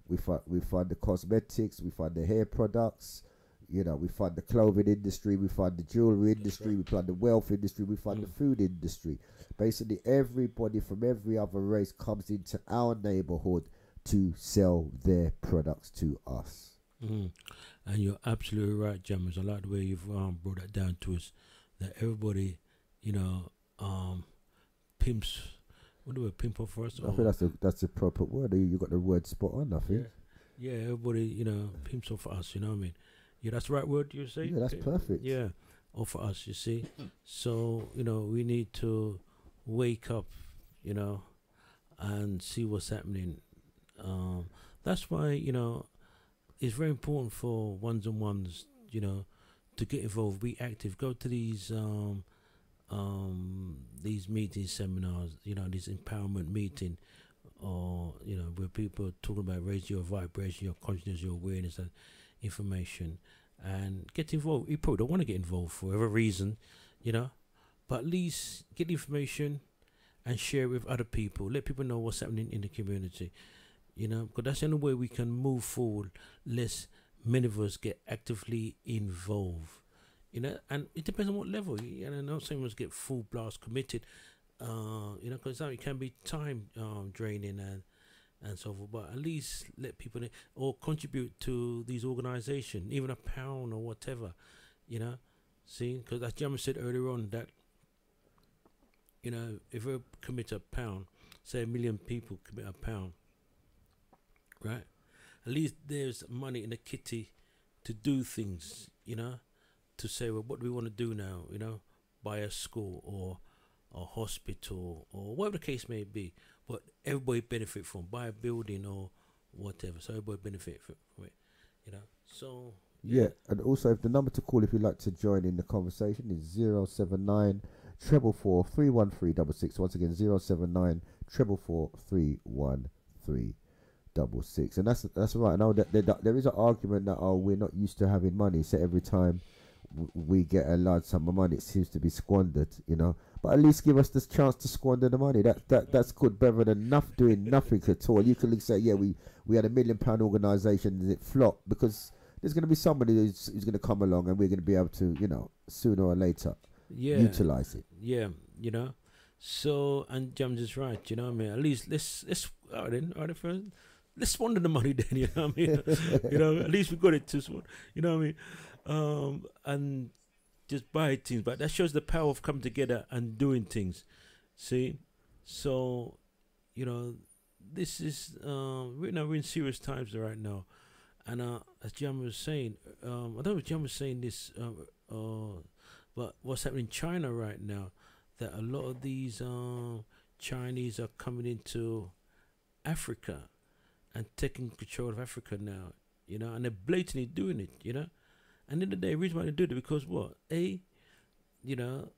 we fund the cosmetics, we fund the hair products, you know, we fund the clothing industry, we fund the jewelry industry, we fund the wealth industry, we fund the food industry. Basically, everybody from every other race comes into our neighborhood to sell their products to us. And you're absolutely right, Jammers. I like the way you've brought that down to us, that everybody, you know, pimps. What do we pimp for us? I think that's the proper word. You got the word spot on, I think. Yeah, everybody, you know, pimps off for us, you know what I mean? Yeah, that's the right word you say? Yeah, that's perfect. Yeah, all for us, you see. So, you know, we need to wake up, you know, and see what's happening. That's why, you know, it's very important for ones-on-ones, you know, to get involved, be active, go to these meetings, seminars, you know, this empowerment meeting, or, you know, where people are talking about raising your vibration, your consciousness, your awareness and information, and get involved. You probably don't want to get involved for whatever reason, you know, but at least get the information and share it with other people. Let people know what's happening in the community, you know, because that's the only way we can move forward, less many of us get actively involved. You know, and it depends on what level. You know, not saying we must get full blast committed, you know, because it can be time draining and so forth. But at least let people know, or contribute to these organisations, even £1 or whatever, you know. See, because as Jammer said earlier on, that, you know, if we commit £1, say 1 million people commit £1, right? At least there's money in the kitty to do things, you know. To say, well, what do we want to do now? You know, buy a school or a hospital or whatever the case may be. But everybody benefit from, buy a building or whatever. So everybody benefit from it. You know. So yeah, and also if the number to call if you'd like to join in the conversation is 079 444 31366. Once again, 079 444 31366. And that's right. I know that there is an argument that we're not used to having money, so every time we get a large sum of money, it seems to be squandered, you know. But at least give us this chance to squander the money. That's good, better than doing nothing at all. You can say, yeah, we had £1 million organisation and it flopped, because there's going to be somebody who's going to come along and we're going to be able to, you know, sooner or later utilise it. Yeah, you know. So, and James is right, you know what I mean? At least let's all right, first, let's squander the money then, you know what I mean? You know, at least we got it to squander, you know what I mean? And just buy things, but that shows the power of coming together and doing things. See, so, you know, this is we're in serious times right now, And as Jam was saying, I don't know if Jam was saying this, but what's happening in China right now, that a lot of these Chinese are coming into Africa and taking control of Africa now, you know, and they're blatantly doing it, you know. And in the day, the reason why they do it because what? A, you know,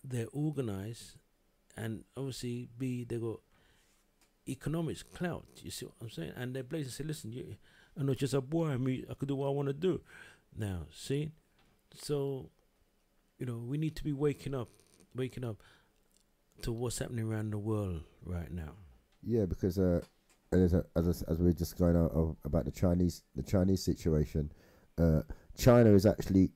they're organized, and obviously B, they got economics clout. You see what I'm saying? And they blatantly say, listen, I'm not just a boy. I could do what I want to do. Now, see, so you know, we need to be waking up to what's happening around the world right now. Yeah, because as we're just going on about the Chinese situation, China is actually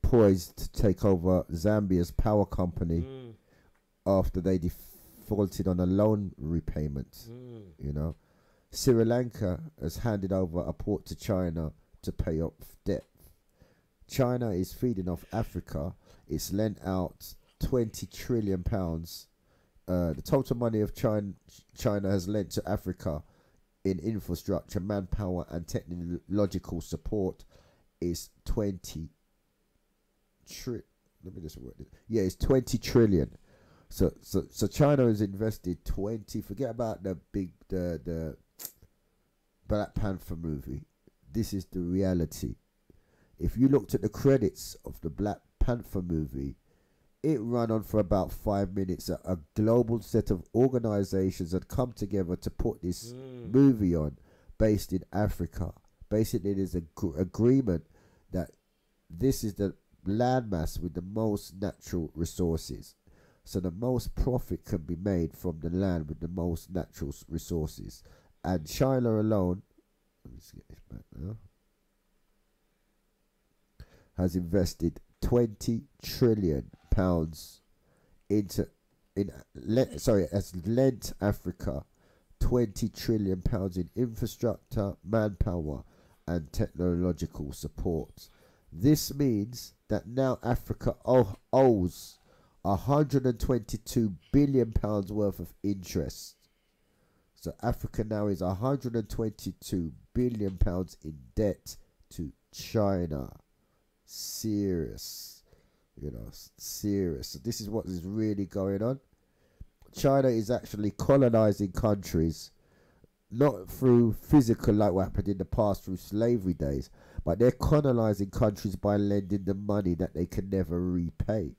poised to take over Zambia's power company after they defaulted on a loan repayment. You know, Sri Lanka has handed over a port to China to pay off debt. China is feeding off Africa. It's lent out £20 trillion. The total money of China has lent to Africa in infrastructure, manpower, and technological support is 20 trillion. Let me just word it. Yeah, it's 20 trillion. So China has invested 20. Forget about the Black Panther movie. This is the reality. If you looked at the credits of the Black Panther movie, it ran on for about 5 minutes. A global set of organizations had come together to put this movie on, based in Africa. Basically, there's an agreement that this is the landmass with the most natural resources. So the most profit can be made from the land with the most natural resources. And China alone, let me just get this back now, has invested £20 trillion has lent Africa £20 trillion in infrastructure, manpower, and technological support. This means that now Africa owes £122 billion worth of interest. So Africa now is £122 billion in debt to China. Serious. You know, serious. So this is what is really going on. China is actually colonizing countries, not through physical like what happened in the past through slavery days, but they're colonizing countries by lending them money that they can never repay.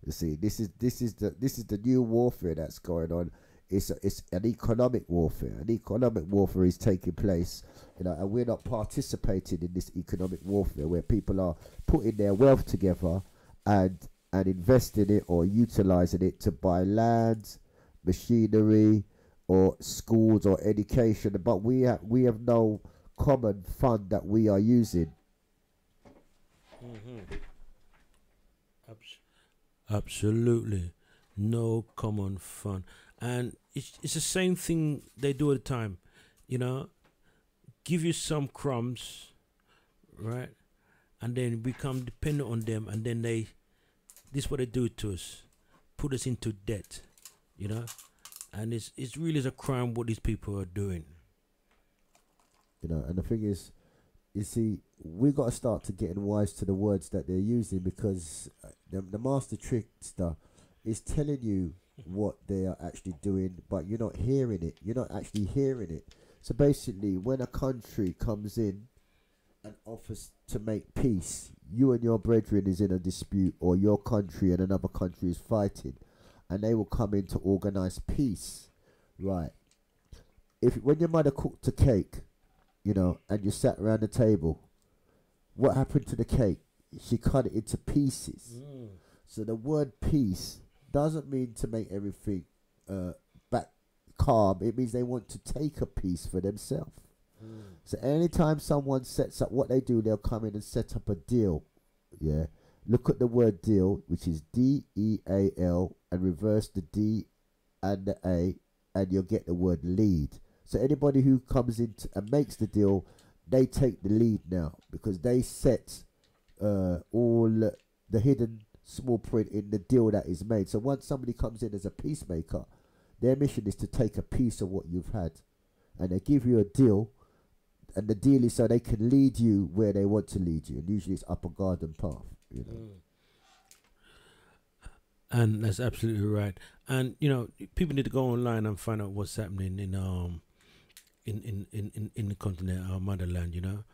You see, this is the new warfare that's going on. It's an economic warfare. An economic warfare is taking place, you know, and we're not participating in this economic warfare where people are putting their wealth together and investing it or utilizing it to buy land, machinery, or schools or education. But we have no common fund that we are using. Absolutely, no common fund. And it's the same thing they do all the time, you know, give you some crumbs, right? And then become dependent on them, and then this is what they do to us, put us into debt, you know? And it's really a crime what these people are doing. You know, and the thing is, you see, we got to start to getting wise to the words that they're using, because the master trickster is telling you what they are actually doing, but you're not hearing it. You're not actually hearing it. So basically, when a country comes in and offers to make peace, you and your brethren is in a dispute, or your country and another country is fighting, and they will come in to organize peace, right? When your mother cooked a cake, you know, and you sat around the table, what happened to the cake? She cut it into pieces. So the word peace doesn't mean to make everything back calm. It means they want to take a piece for themselves. So anytime someone sets up, what they do, they'll come in and set up a deal. Yeah. Look at the word deal, which is D-E-A-L, and reverse the D and the A, and you'll get the word lead. So anybody who comes in and makes the deal, they take the lead now, because they set all the hidden small print in the deal that is made. So once somebody comes in as a peacemaker, their mission is to take a piece of what you've had, and they give you a deal, and the deal is so they can lead you where they want to lead you, and usually it's up a garden path, you know. And that's absolutely right. And you know, people need to go online and find out what's happening in the continent, our motherland. You know,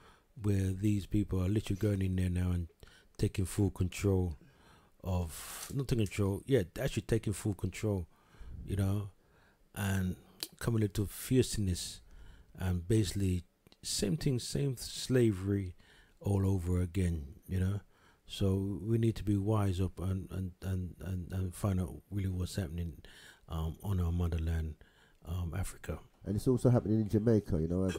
where these people are literally going in there now and taking full control of, not taking control, yeah, actually taking full control. You know, and coming into fierceness, and basically same thing, same slavery all over again. You know. So we need to be wise up and find out really what's happening on our motherland, Africa. And it's also happening in Jamaica, you know, as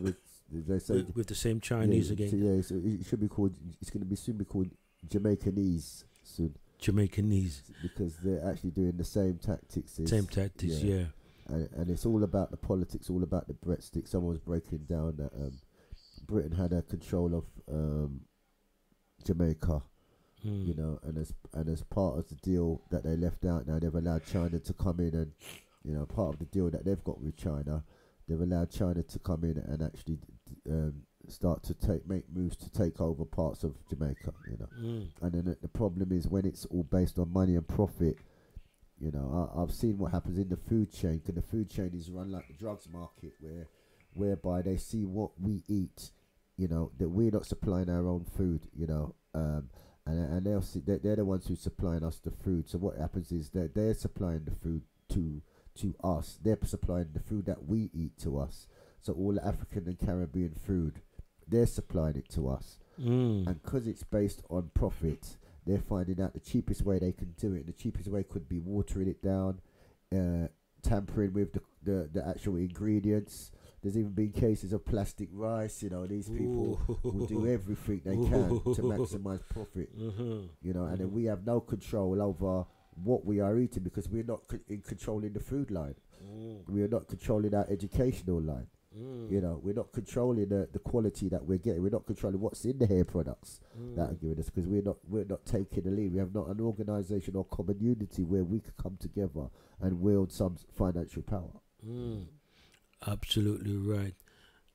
they say. With the same Chinese again. So yeah, so it should be called, it's going to be soon be called Jamaicanese soon. Jamaicanese. Because they're actually doing the same tactics. Same tactics, yeah. And it's all about the politics, all about the breadstick. Someone was breaking down that Britain had a control of Jamaica. You know, and as part of the deal that they left out, now they've allowed China to come in, and you know, part of the deal that they've got with China, they've allowed China to come in and actually start to make moves to take over parts of Jamaica. You know, and then the problem is when it's all based on money and profit. You know, I've seen what happens in the food chain, and the food chain is run like the drugs market, whereby they see what we eat. You know, that we're not supplying our own food. You know. And they'll see they're the ones who's supplying us the food. So what happens is that they're supplying the food to us. They're supplying the food that we eat to us. So all the African and Caribbean food, they're supplying it to us. And because it's based on profit, they're finding out the cheapest way they can do it. The cheapest way could be watering it down, tampering with the actual ingredients. There's even been cases of plastic rice. You know, these people will do everything they can to maximize profit. You know, and then we have no control over what we are eating because we're not in controlling the food line. We are not controlling our educational line. You know, we're not controlling the quality that we're getting. We're not controlling what's in the hair products that are giving us, because we're not taking the lead. We have not an organisation or community where we could come together and wield some financial power. Absolutely right.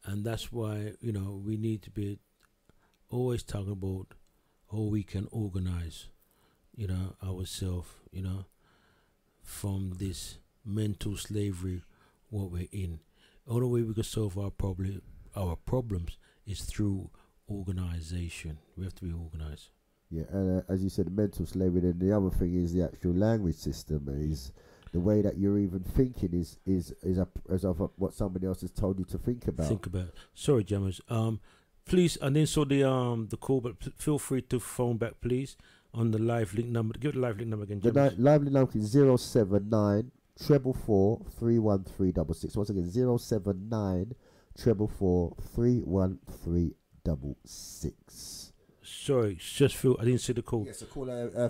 And that's why, you know, we need to be always talking about how we can organize, you know, ourselves, you know, from this mental slavery what we're in. The only way we can solve our problems is through organization. We have to be organized. Yeah, and as you said, mental slavery. Then the other thing is the actual language system. Is the way that you're even thinking is of what somebody else has told you to think about. Sorry, Jammers. Please, and then so the call, but feel free to phone back, please, on the live link number. Give the live link number again, Jammers. The live link number is 079 444 31366. Once again, 079 444 31366. Sorry, just feel I didn't see the call. Yes,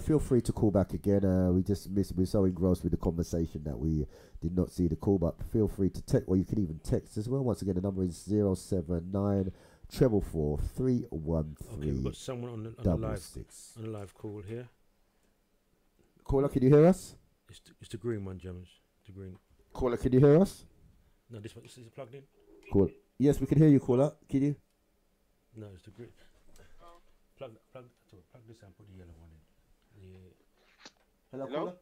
feel free to call back again. We just missed. We're so engrossed with the conversation that we did not see the call. But feel free to text, or you can even text as well. Once again, the number is 079 444 313. Okay, we've got someone on the live call here. Caller, can you hear us? It's the green one, Jammers. The green. Caller, can you hear us? No, this one. Is it plugged in? Cool. Yes, we can hear you, caller. Can you? No, it's the green. Plug this and put the yellow one in. Yeah. Hello, caller.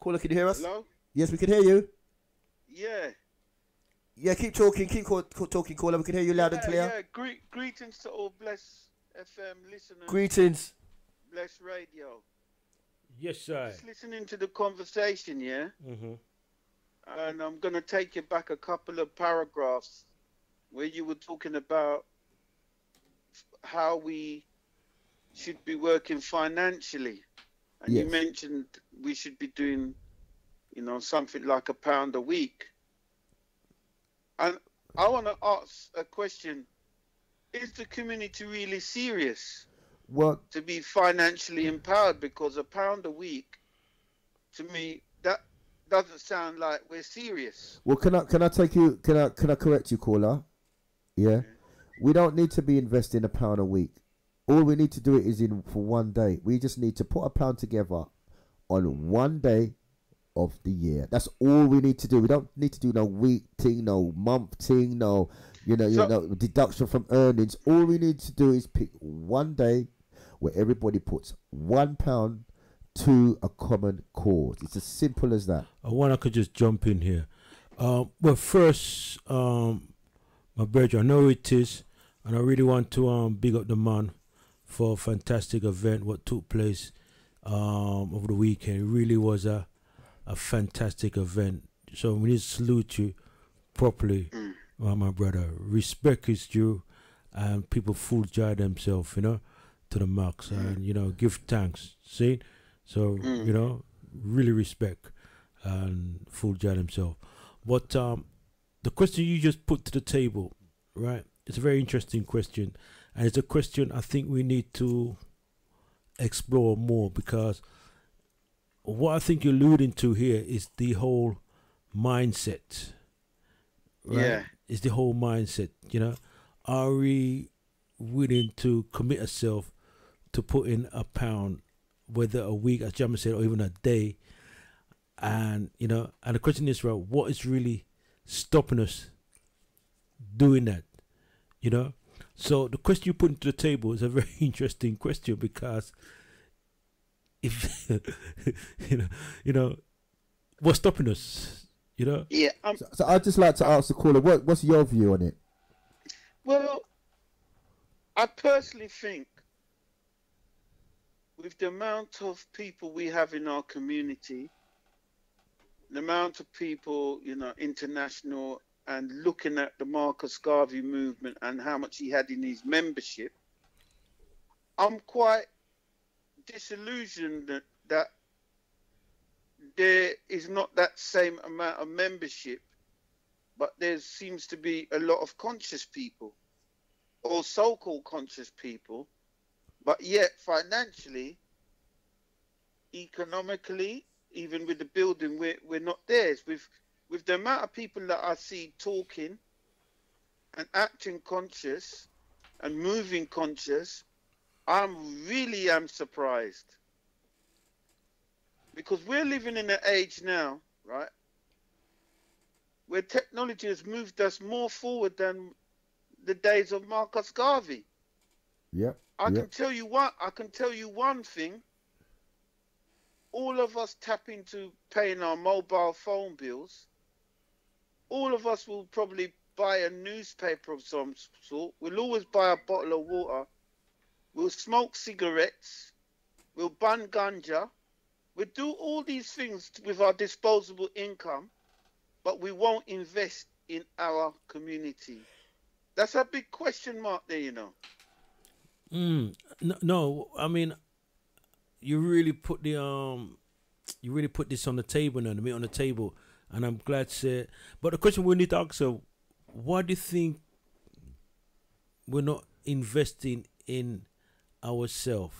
Caller, can you hear us? Hello. Yes, we can hear you. Yeah. Yeah, keep talking. Keep talking, caller. We can hear you loud and clear. Yeah. Greetings to all Bless FM listeners. Greetings. Bless Radio. Yes, sir. Just listening to the conversation, yeah. And I'm gonna take you back a couple of paragraphs where you were talking about how we should be working financially, and you mentioned we should be doing, you know, something like £1 a week. And I want to ask a question: is the community really serious to be financially empowered? Because £1 a week, to me, that doesn't sound like we're serious. Well, can I take you? Can I correct you, caller? Yeah. We don't need to be investing £1 a week. All we need to do it is for one day. We just need to put £1 together on one day of the year. That's all we need to do. We don't need to do no week thing, no month thing, no deduction from earnings. All we need to do is pick one day where everybody puts £1 to a common cause. It's as simple as that. I wonder I could just jump in here. Well, first, my brother, I know it is, and I really want to big up the man for a fantastic event what took place over the weekend. It really was a fantastic event. So we need to salute you properly, my brother. Respect is due, and people full jar themselves, to the max, and give thanks. See, so really respect and full jar themselves. But the question you just put to the table, right? It's a very interesting question, and it's a question I think we need to explore more, because what I think you're alluding to here is the whole mindset, right? Yeah. It's the whole mindset, Are we willing to commit ourselves to put in £1, whether a week, as Jamie said, or even a day? And, and the question is, right, what is really stopping us doing that, So the question you put into the table is a very interesting question, because if, what's stopping us, Yeah. So I'd just like to ask the caller, what's your view on it? Well, I personally think with the amount of people we have in our community, the amount of people, international, and looking at the Marcus Garvey movement and how much he had in his membership, I'm quite disillusioned that there is not that same amount of membership, but there seems to be a lot of conscious people, or so-called conscious people, but yet financially, economically, even with the building, we're not there. With the amount of people that I see talking and acting conscious and moving conscious, I really am surprised. Because we're living in an age now, right, where technology has moved us more forward than the days of Marcus Garvey. Yep. I can tell you one thing. All of us tap into paying our mobile phone bills. All of us will probably buy a newspaper of some sort. We'll always buy a bottle of water. We'll smoke cigarettes. We'll bun ganja. We'll do all these things with our disposable income, but we won't invest in our community. That's a big question mark there, No, I mean, you really put this on the table now, the meat on the table, and I'm glad to say it. But the question we need to ask her, why do you think we're not investing in ourselves?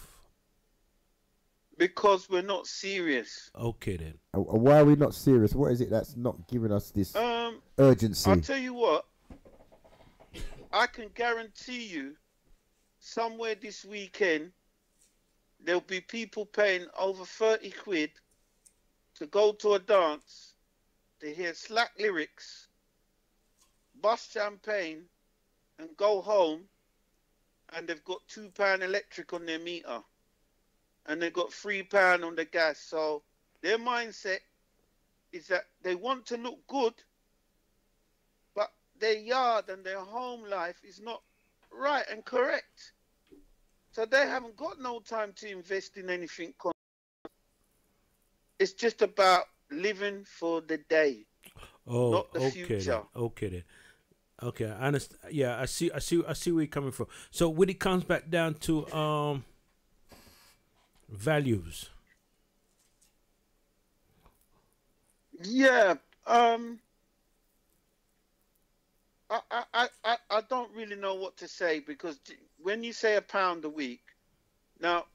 Because we're not serious. Okay then. Why are we not serious? What is it that's not giving us this urgency? I'll tell you what. I can guarantee you, somewhere this weekend, there'll be people paying over 30 quid to go to a dance, to hear slack lyrics, bust champagne, and go home, and they've got £2 electric on their meter, and they've got £3 on the gas. So their mindset is that they want to look good, but their yard and their home life is not right and correct. So they haven't got no time to invest in anything. It's just about living for the day, not the future. Okay then. Okay, I understand. Yeah, I see where you're coming from. So when it comes back down to values. Yeah. I don't really know what to say, because when you say £1 a week, now.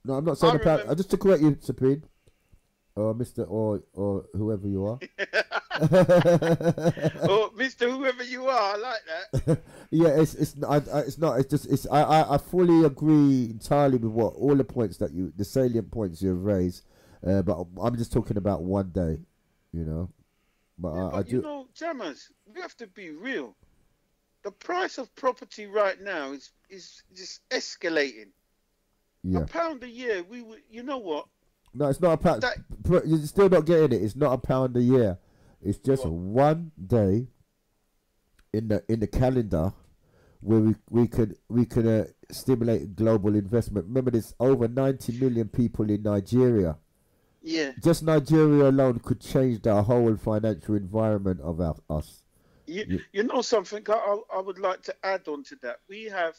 No, I'm not saying £1. Just to correct you, Sapid, or Mr. or whoever you are. Or Mr. Whoever you are, I like that. Yeah, it's not. It's just I fully agree entirely with what all the points that the salient points you have raised, but I'm just talking about one day, But yeah, I do. Jammers, we have to be real. the price of property right now is just escalating. Yeah. £1 a year. You know what? No, it's not a pound. You're still not getting it. It's not £1 a year. It's just one day in the calendar where we could stimulate global investment. Remember, there's over 90 million people in Nigeria. Yeah. Just Nigeria alone could change the whole financial environment of us. You know something I would like to add on to that. We have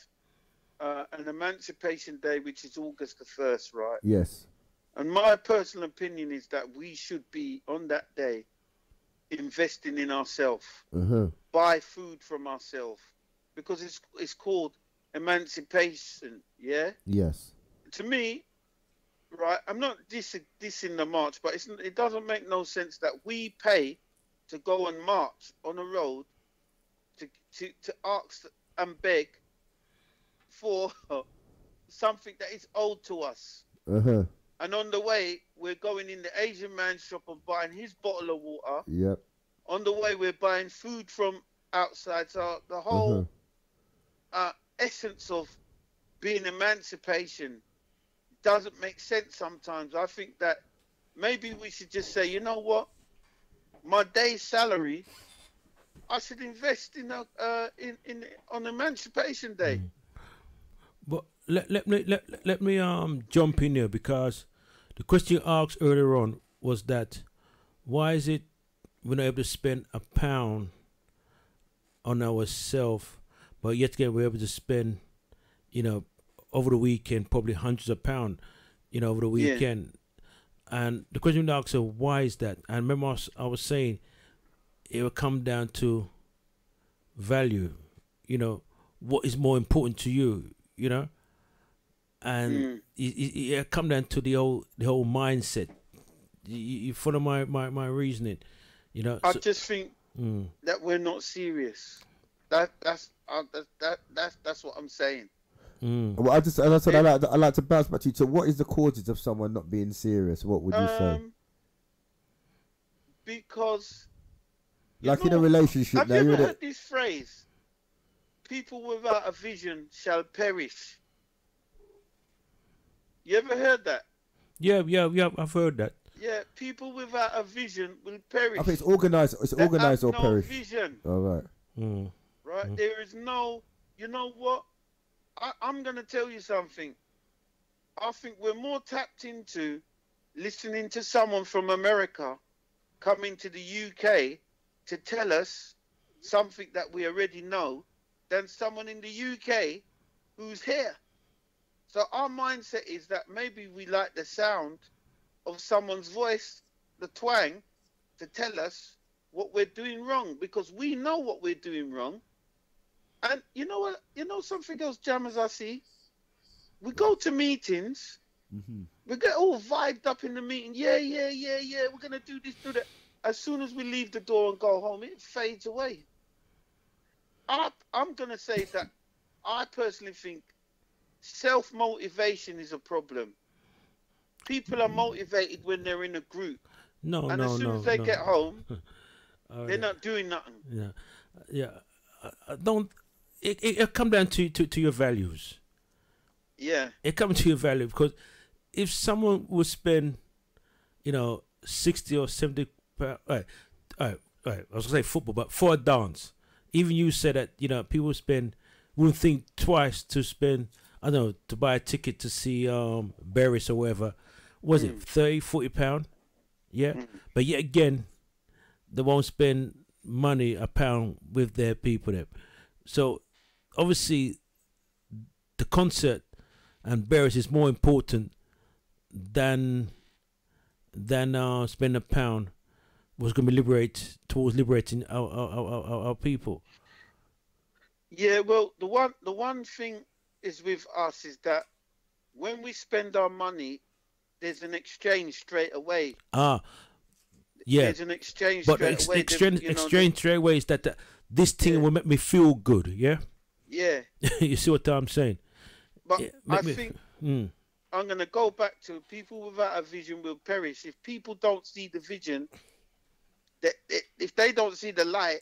an Emancipation Day, which is August the 1st, right? Yes. And my personal opinion is that we should be, on that day, investing in ourselves. Buy food from ourselves. Because it's called emancipation, yeah? Yes. To me, right, I'm not dissing the march, but it doesn't make no sense that we pay to go and march on a road to ask and beg for something that is owed to us. And on the way, we're going in the Asian man's shop and buying his bottle of water. Yep. On the way, we're buying food from outside. So the whole essence of being emancipation doesn't make sense sometimes. I think that maybe we should just say, you know what? My day's salary, I should invest on Emancipation Day. But let me jump in here, because the question you asked earlier on was that why is it we're not able to spend £1 on ourselves, but yet again we're able to spend, over the weekend probably hundreds of pounds, over the weekend. And the question you asked, so why is that? And remember I was saying it will come down to value, what is more important to you, and it come down to the whole mindset. You follow my reasoning, I just think that we're not serious. That's what I'm saying. Well, I like to bounce back to you. So, what is the causes of someone not being serious? What would you say? Because, like in a relationship, have you ever heard this phrase? People without a vision shall perish. You ever heard that? Yeah, I've heard that. Yeah, people without a vision will perish. I think it's organized. It's organized or no perish. Vision. All right. Right. There is no. You know what? I'm gonna tell you something. I think we're more tapped into listening to someone from America coming to the UK to tell us something that we already know than someone in the UK who's here. So our mindset is that maybe we like the sound of someone's voice, the twang, to tell us what we're doing wrong, because we know what we're doing wrong. And you know what? You know something else, jammers, I see? We go to meetings. We get all vibed up in the meeting. Yeah. We're going to do this, do that. As soon as we leave the door and go home, it fades away. I'm going to say that I personally think self-motivation is a problem. People are motivated when they're in a group. And as soon as they get home, they're not doing nothing. Yeah. It come down to your values. Yeah. It comes to your value, because if someone would spend, 60 or 70 pounds, all right, I was gonna say football, but for a dance, even you said that, people wouldn't think twice to spend, I don't know, to buy a ticket to see Barris or whatever. Was it 30, 40 pounds? Yeah. But yet again, they won't spend money, £1, with their people there. So obviously the concert and Barris is more important than spending £1 was going to be liberating our people. Yeah, well, the one thing is with us is that when we spend our money, there's an exchange straight away. Yeah. There's an exchange straight away. Exchange straight away is that this thing will make me feel good, yeah? Yeah. You see what I'm saying? But I think I'm going to go back to people without a vision will perish. If people don't see the vision, if they don't see the light,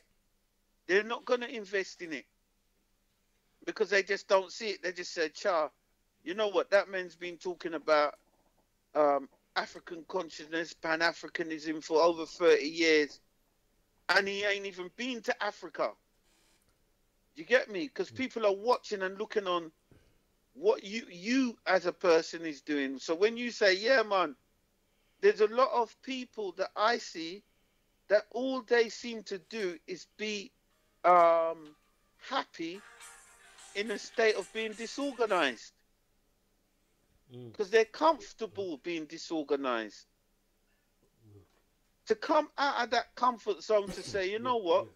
they're not going to invest in it. because they just don't see it. They just say, "Cha, you know what? That man's been talking about African consciousness, Pan-Africanism for over 30 years, and he ain't even been to Africa." You get me? Because people are watching and looking on what you as a person is doing. So when you say, "Yeah, man," there's a lot of people that I see that all they seem to do is be happy in a state of being disorganized, because they're comfortable being disorganized. To come out of that comfort zone to say, "You know what,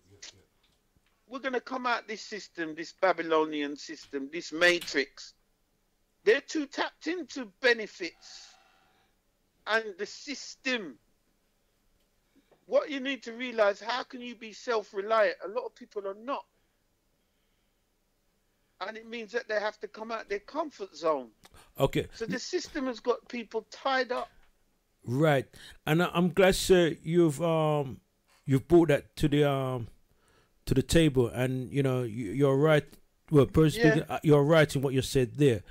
we're going to come out this system, this Babylonian system, this matrix." They're too tapped into benefits and the system. What you need to realize, how can you be self-reliant? A lot of people are not. And it means that they have to come out their comfort zone. Okay. So the system has got people tied up. Right. And I'm glad, sir, you've brought that to the table. And you know, you're right. Well, personally, you're right in what you said there,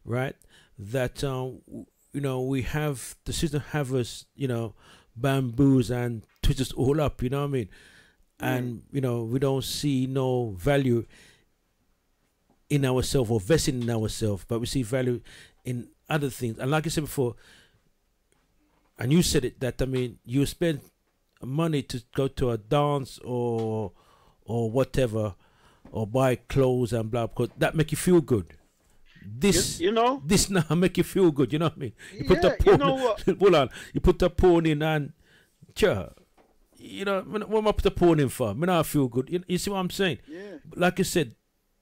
right? That you know, we have the system have us, you know, bamboos and twist us all up. You know what I mean? And you know, we don't see no value in ourselves or vesting in ourselves, but we see value in other things. And like I said before, and you said it, that I mean, you spend money to go to a dance or whatever, or buy clothes and blah, because that make you feel good. This, you know, this now make you feel good. You know what I mean? You put yeah, the porn, you know what? hold on, you put the porn in and, sure, you know, what am I put the porn in for? I mean, I feel good. You see what I'm saying? Yeah. Like I said,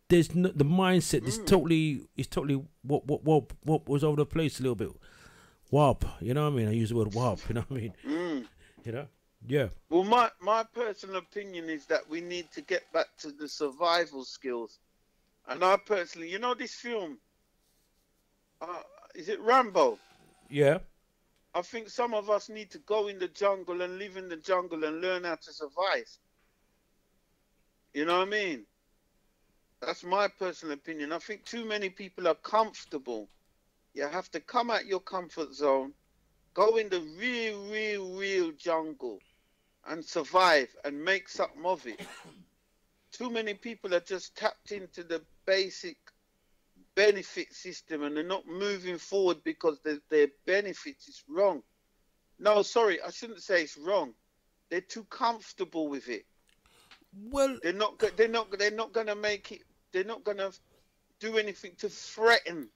there's no, the mindset is totally what was over the place a little bit. Warp, you know what I mean? I use the word warp, you know what I mean? You know? Yeah. Well, my personal opinion is that we need to get back to the survival skills. And I personally, you know, this film, is it Rambo? Yeah. I think some of us need to go in the jungle and live in the jungle and learn how to survive. You know what I mean? That's my personal opinion. I think too many people are comfortable. You have to come out your comfort zone, go in the real jungle and survive and make something of it. Too many people are just tapped into the basic benefit system and they're not moving forward because their benefits is wrong. No, sorry, I shouldn't say it's wrong. They're too comfortable with it. Well, they're not going to make it. They're not going to do anything to threaten.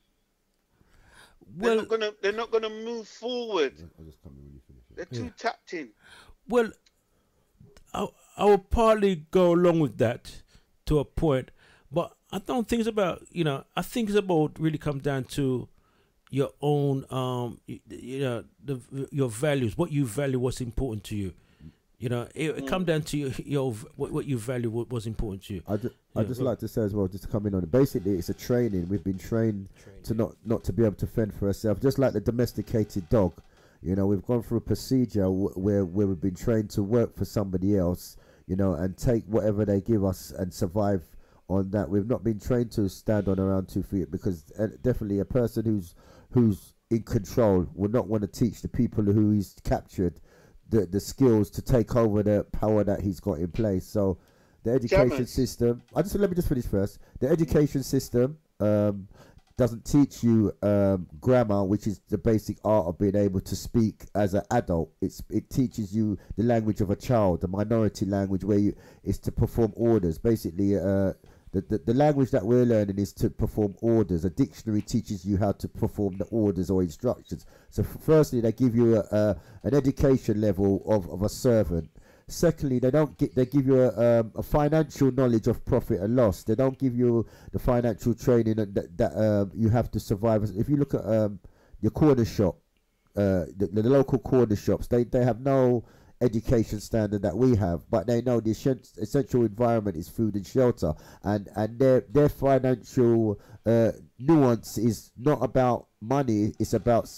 Well, they're not gonna move forward. They're too tapped in. Well, I will partly go along with that to a point, but I don't think it's about, you know, I think it's about really come down to your own you know, your values, what you value, what's important to you. You know, it come down to your what you value, what was important to you. I just like to say as well, just to come in on it. Basically, it's a training. We've been trained to not to be able to fend for ourselves, just like the domesticated dog. You know, we've gone through a procedure where we've been trained to work for somebody else, you know, and take whatever they give us and survive on that. We've not been trained to stand on our own 2 feet, because definitely a person who's in control will not want to teach the people who he's captured the skills to take over the power that he's got in place. So the education system, let me just finish first. The education system doesn't teach you grammar, which is the basic art of being able to speak as an adult. It teaches you the language of a child, the minority language, where is to perform orders. Basically, the language that we're learning is to perform orders. A dictionary teaches you how to perform the orders or instructions. So firstly, they give you an education level of a servant. Secondly, they give you a financial knowledge of profit and loss. They don't give you the financial training that you have to survive. If you look at your corner shop, the local corner shops, they have no education standard that we have, but they know the essential environment is food and shelter, and their financial nuance is not about money. It's about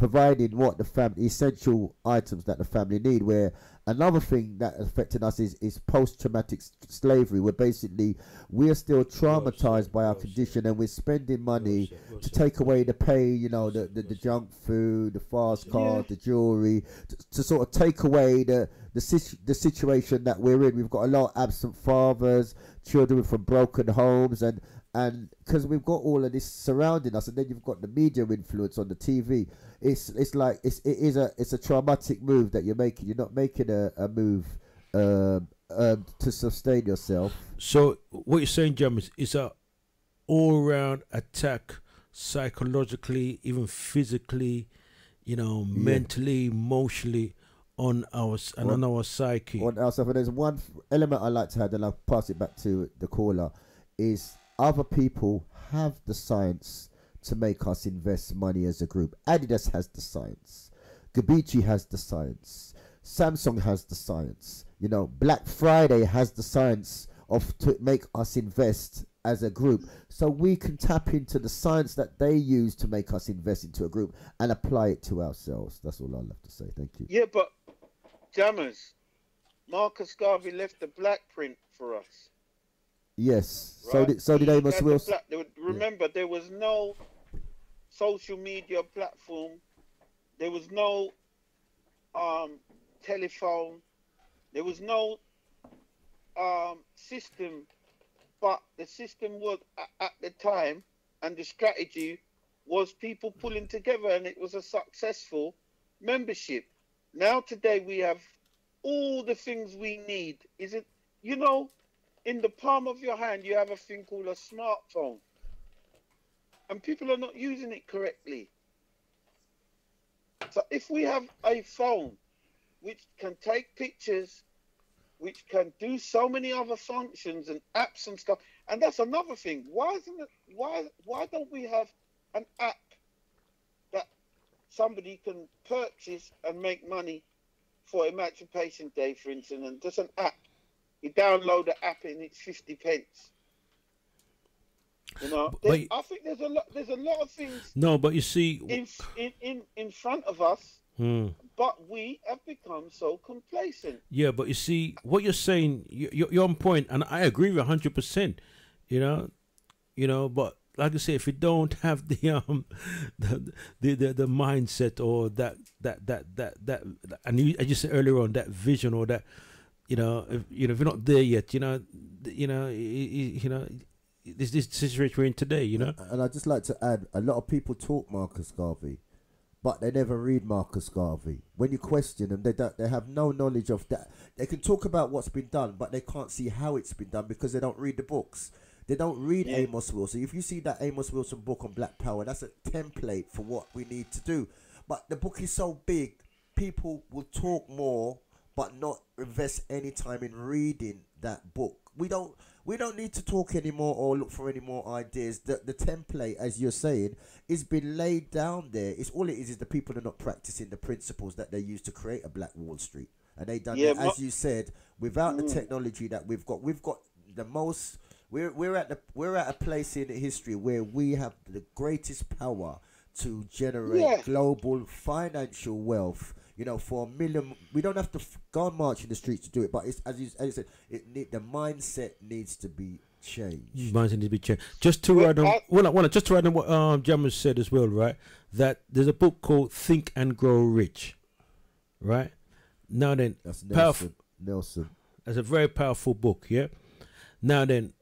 providing what the family essential items that the family need. Where another thing that affecting us is post-traumatic slavery, where basically we are still traumatized by our condition, and we're spending money to take away the pain, you know, the junk food, the fast cars, the jewelry, to sort of take away the situation that we're in. We've got a lot of absent fathers, children from broken homes, and because we've got all of this surrounding us, and then you've got the media influence on the TV. It's like it's a traumatic move that you're making. You're not making a move to sustain yourself. So what you're saying, Jam, is a all-round attack, psychologically, even physically, you know, mentally, emotionally, on our on our psyche. On ourselves. And there's one element I like to add, and I'll pass it back to the caller, is other people have the science to make us invest money as a group. Adidas has the science. Gabici has the science. Samsung has the science. You know, Black Friday has the science to make us invest as a group. So we can tap into the science that they use to make us invest into a group and apply it to ourselves. That's all I'll have to say. Thank you. Yeah, but Jammers, Marcus Garvey left the black print for us. Yes. Right? So did Amos Wilson. Remember, there was no social media platform. There was no telephone. There was no system. But the system was at the time, and the strategy was people pulling together, and it was a successful membership. Now today we have all the things we need. Is it, you know, in the palm of your hand you have a thing called a smartphone, and people are not using it correctly. So if we have a phone which can take pictures, which can do so many other functions and apps and stuff, and that's another thing. Why don't we have an app that somebody can purchase and make money for Emancipation Day, for instance, and just an app? You download the app and it's 50 pence. You know, I think there's a lot of things. No, but you see, in front of us, but we have become so complacent. Yeah, but you see, what you're saying, you're on point, and I agree with 100%. You know, but like I say, if you don't have the mindset or that, and as you said earlier on, that vision or that, if you're not there yet, this situation we're in today, And I'd just like to add, a lot of people talk Marcus Garvey, but they never read Marcus Garvey. When you question them, they have no knowledge of that. They can talk about what's been done, but they can't see how it's been done because they don't read the books. They don't read Amos Wilson. If you see that Amos Wilson book on Black Power, that's a template for what we need to do. But the book is so big, people will talk more, but not invest any time in reading that book. We don't need to talk anymore or look for any more ideas. The template, as you're saying, is been laid down there. It's all it is the people are not practicing the principles that they used to create a Black Wall Street. And they done that, as you said, without the technology that we've got. We've got the most. We're at a place in history where we have the greatest power to generate global financial wealth. For 1 million, we don't have to go and march in the streets to do it. But it's, as you said, the mindset needs to be changed. Mindset needs to be changed. Just to write on what Jammers said as well, right? That there's a book called Think and Grow Rich, right? Now then, that's Nelson. That's a very powerful book, yeah. Now then,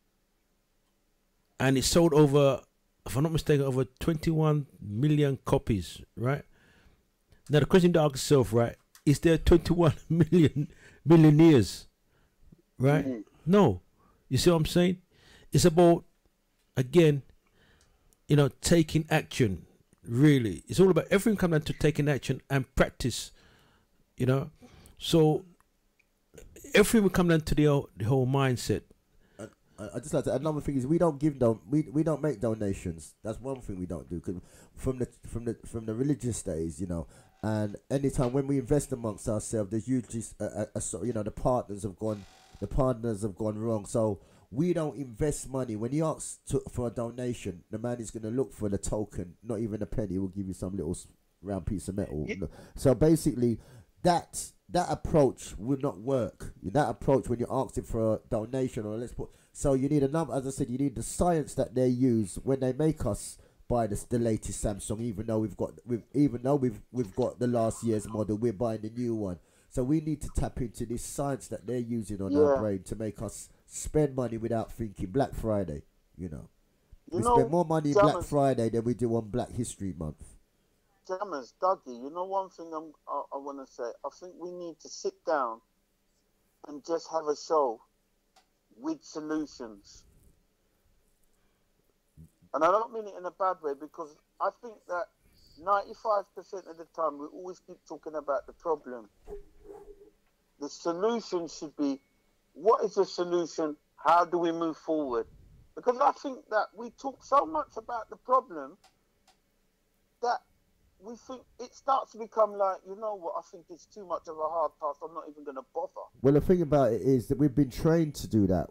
and it sold over, if I'm not mistaken, over 21 million copies, right? Now the question to ask yourself, right, is there 21 million millionaires, right? No. You see what I'm saying? It's about, again, taking action, really. It's all about everything coming down to taking action and practice, So everything will come down to the whole mindset. I just like to add, another thing is we don't make donations. That's one thing we don't do, cause from the religious days, and anytime when we invest amongst ourselves, there's usually the partners have gone wrong. So we don't invest money. When you ask for a donation, the man is going to look for the token, not even a penny. He will give you some little round piece of metal. Yeah. So basically, that approach would not work. That approach when you're asking for a donation or so you need a number. As I said, you need the science that they use when they make us buy the latest Samsung. Even though we've got the last year's model, we're buying the new one. So we need to tap into this science that they're using on our brain to make us spend money without thinking. Black Friday, we spend more money Black Friday than we do on Black History Month. Jammers, Dougie, one thing I want to say. I think we need to sit down and just have a show with solutions. And I don't mean it in a bad way, because I think that 95% of the time we always keep talking about the problem. The solution should be, what is the solution? How do we move forward? Because I think that we talk so much about the problem that we think it starts to become like, you know what, I think it's too much of a hard task. I'm not even going to bother. Well, the thing about it is that we've been trained to do that.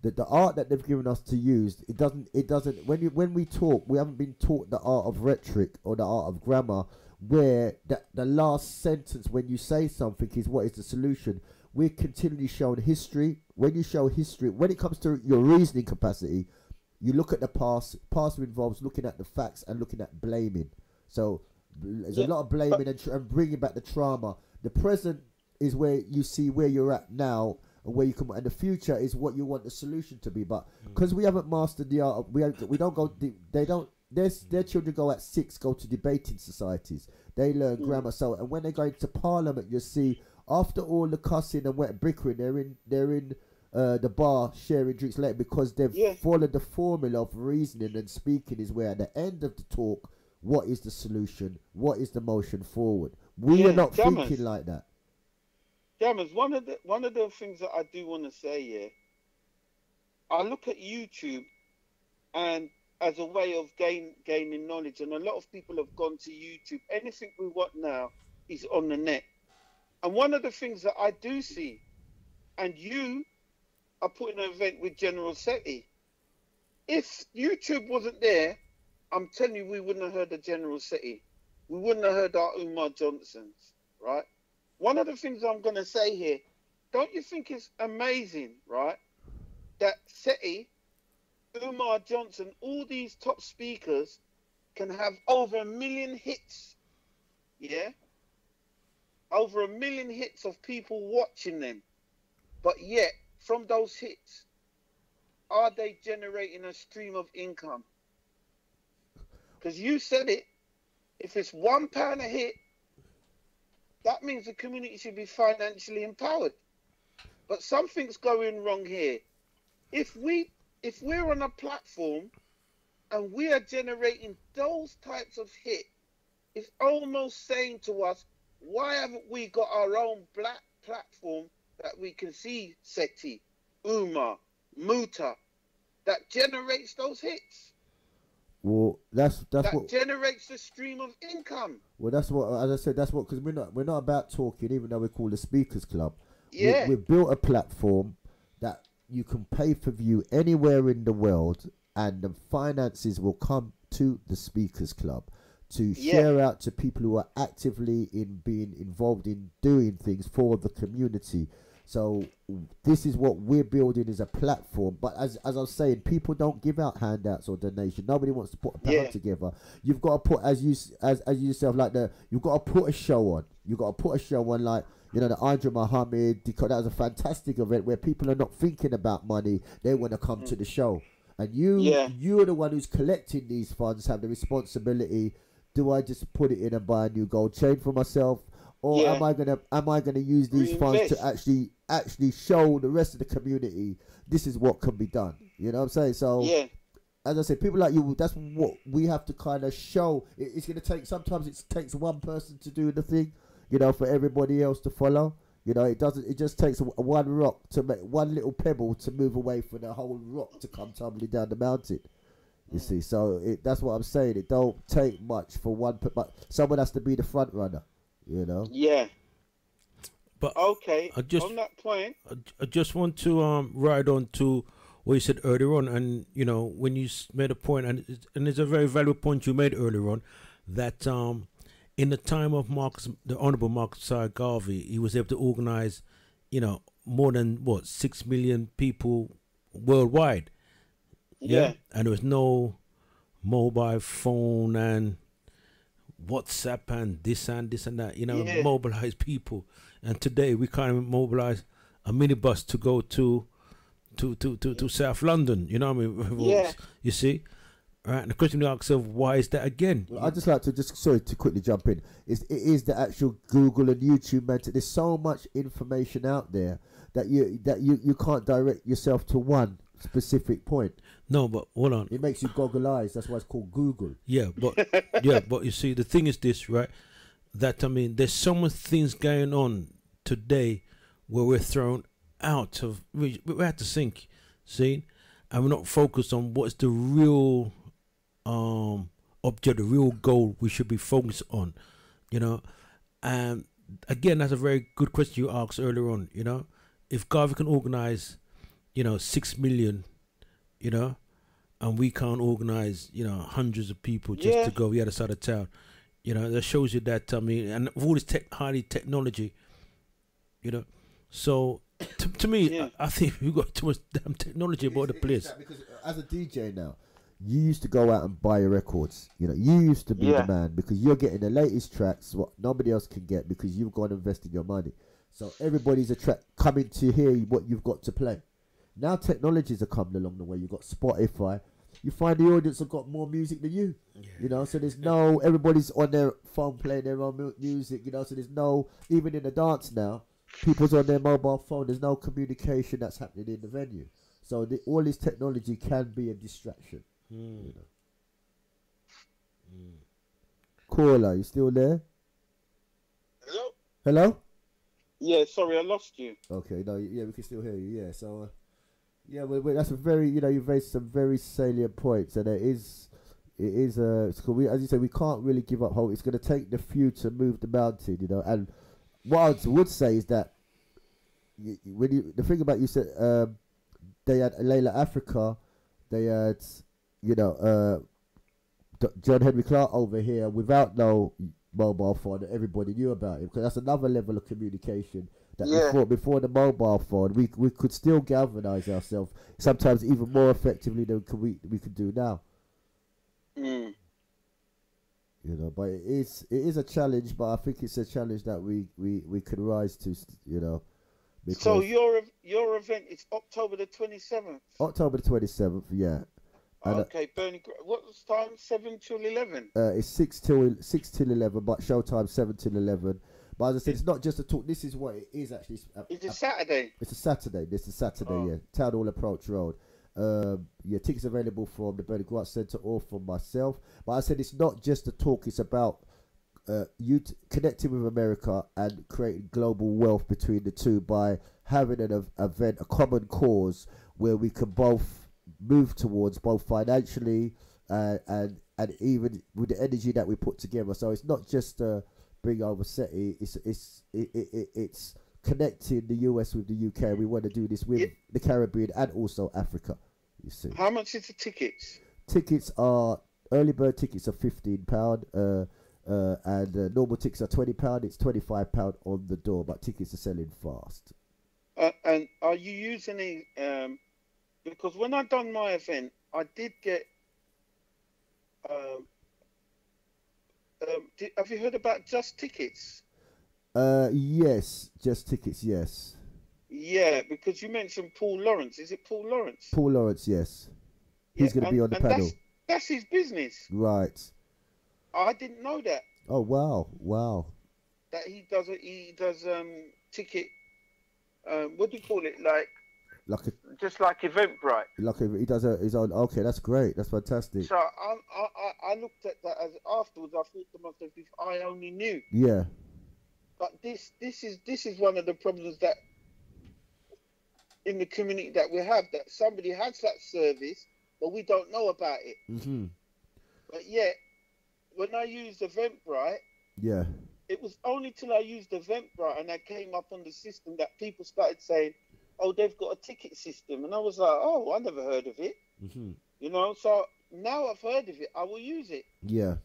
The art that they've given us to use, it doesn't. When we talk, we haven't been taught the art of rhetoric or the art of grammar, where the last sentence when you say something is what is the solution. We're continually showing history. When you show history, when it comes to your reasoning capacity, you look at the past. Past involves looking at the facts and looking at blaming. So there's a lot of blaming and bringing back the trauma. The present is where you see where you're at now, and where you come, and the future is what you want the solution to be. But because we haven't mastered the art, we don't go. They don't. Their children go at 6, go to debating societies. They learn grammar. So, and when they go into Parliament, you see after all the cussing and wet brickering, they're in the bar sharing drinks later because they've followed the formula of reasoning and speaking. Is where at the end of the talk, what is the solution? What is the motion forward? We are not thinking like that. Jammers, one of the things that I do want to say, I look at YouTube and as a way of gaining knowledge, and a lot of people have gone to YouTube. Anything we want now is on the net. And one of the things that I do see, and you are putting an event with General Seti. If YouTube wasn't there, I'm telling you, we wouldn't have heard the General Seti. We wouldn't have heard our Umar Johnsons, right? One of the things I'm going to say here, don't you think it's amazing, right, that Seti, Umar Johnson, all these top speakers can have over 1 million hits, over 1 million hits of people watching them. But yet, from those hits, are they generating a stream of income? Because you said it, if it's £1 a hit, that means the community should be financially empowered. But something's going wrong here. If we're on a platform and we are generating those types of hit, it's almost saying to us, why haven't we got our own black platform that we can see Seti, Umar, Muta, that generates those hits? Well, that what generates the stream of income. Well, that's what, as I said, that's what, because we're not about talking, even though we're called the Speakers Club. Yeah, we've built a platform that you can pay per view anywhere in the world, and the finances will come to the Speakers Club to share out to people who are actively being involved in doing things for the community. So this is what we're building, is a platform. But as I was saying, people don't give out handouts or donation. Nobody wants to put a pound together. You've got to put, as you yourself, like you've got to put a show on. You've got to put a show on, like, you know, the Andrew Muhammad. That was a fantastic event where people are not thinking about money. They want to come to the show. And you're the one who's collecting these funds, have the responsibility. Do I just put it in and buy a new gold chain for myself? Or am I gonna use these funds to actually show the rest of the community this is what can be done? You know what I'm saying? So as I said, people like you, that's what we have to kind of show. It's gonna take, sometimes it takes one person to do the thing, you know, for everybody else to follow. You know, it just takes one rock to make one little pebble to move away from the whole rock to come tumbling down the mountain. You see, so that's what I'm saying. It don't take much for one, but someone has to be the front runner. You know. Yeah. But okay. On that point, I just want to ride on to what you said earlier on, and you know, when you made a point, and it's a very valuable point you made earlier on, that in the time of Marcus, the Honourable Marcus Garvey, he was able to organise, more than 6 million people worldwide. Yeah, and there was no mobile phone and WhatsApp and this and that. Mobilize people. And today we can't even mobilize a minibus to go to South London. You know what I mean? Yeah. You see. Right, and the question we ask of why is that again? Well, I'd just like to sorry to quickly jump in. It is the actual Google and YouTube mentor. There's so much information out there that you can't direct yourself to one specific point. No, but hold on. It makes you goggle eyes. That's why it's called Google. Yeah, but but you see, the thing is this, right? That there's so much things going on today where we're thrown out of. We have to think, see, and we're not focused on what's the real object, the real goal we should be focused on, and again, that's a very good question you asked earlier on. If Garvey can organize 6 million, and we can't organize hundreds of people just to go the other side of town, that shows you that and with all this highly technology, so to me, I think we've got too much damn technology about the place. Because as a DJ now, you used to go out and buy your records. You used to be the man because you're getting the latest tracks, what nobody else can get because you've gone and invested your money. So everybody's coming to hear what you've got to play. Now technologies are coming along the way. You've got Spotify. You find the audience have got more music than you. So there's everybody's on their phone playing their own music. So there's even in the dance now, people's on their mobile phone. There's no communication that's happening in the venue. So all this technology can be a distraction. Caller, you still there? Hello? Yeah, sorry, I lost you. Okay, no, we can still hear you. Yeah, so that's a very, you've raised some very salient points, and it is as you say, we can't really give up hope. It's going to take the few to move the mountain, And what I would say is that the thing about you said, they had Layla Africa, they had John Henry Clark over here without no mobile phone that everybody knew about him, because that's another level of communication that before the mobile phone we could still galvanize ourselves sometimes even more effectively than we could do now. But it is a challenge, but I think it's a challenge that we can rise to, So your event is October the 27th. October the 27th, yeah. Okay, what's time? 7 till 11. It's 6 till 11, but showtime 7 till 11. But as I said, it's not just a talk. This is what it is actually. It's a Saturday. It's a Saturday. This is Saturday. Yeah, Town Hall Approach Road. Tickets available from the Bernie Grant Centre or from myself. But I said it's not just a talk. It's about connecting with America and creating global wealth between the two by having an event, a common cause where we can both move towards both financially and even with the energy that we put together. So it's not just bring over SETI. It's connecting the US with the UK. We want to do this with the Caribbean and also Africa. You see. How much is the tickets? Tickets are early bird tickets are £15, and normal tickets are £20. It's £25 on the door, but tickets are selling fast. And are you using any? Because when I done my event, I did get. Have you heard about Just Tickets? Yes, Just Tickets, yes. Yeah, because you mentioned Paul Lawrence. Is it Paul Lawrence? Paul Lawrence, yes. He's going to be on the panel. That's his business. Right. I didn't know that. Oh wow. That he does ticket. What do you call it? Just like Eventbrite. He does his own. Okay, that's great. That's fantastic. So I looked at that as afterwards. I thought to myself, if I only knew. Yeah. But this is one of the problems that in the community that we have, that somebody has that service, but we don't know about it. Mm-hmm. But yet, when I used Eventbrite, yeah, it was only till I used Eventbrite and I came up on the system that people started saying, "Oh, they've got a ticket system," and I was like, "Oh, I never heard of it." Mm-hmm. So now I've heard of it, I will use it. Yeah.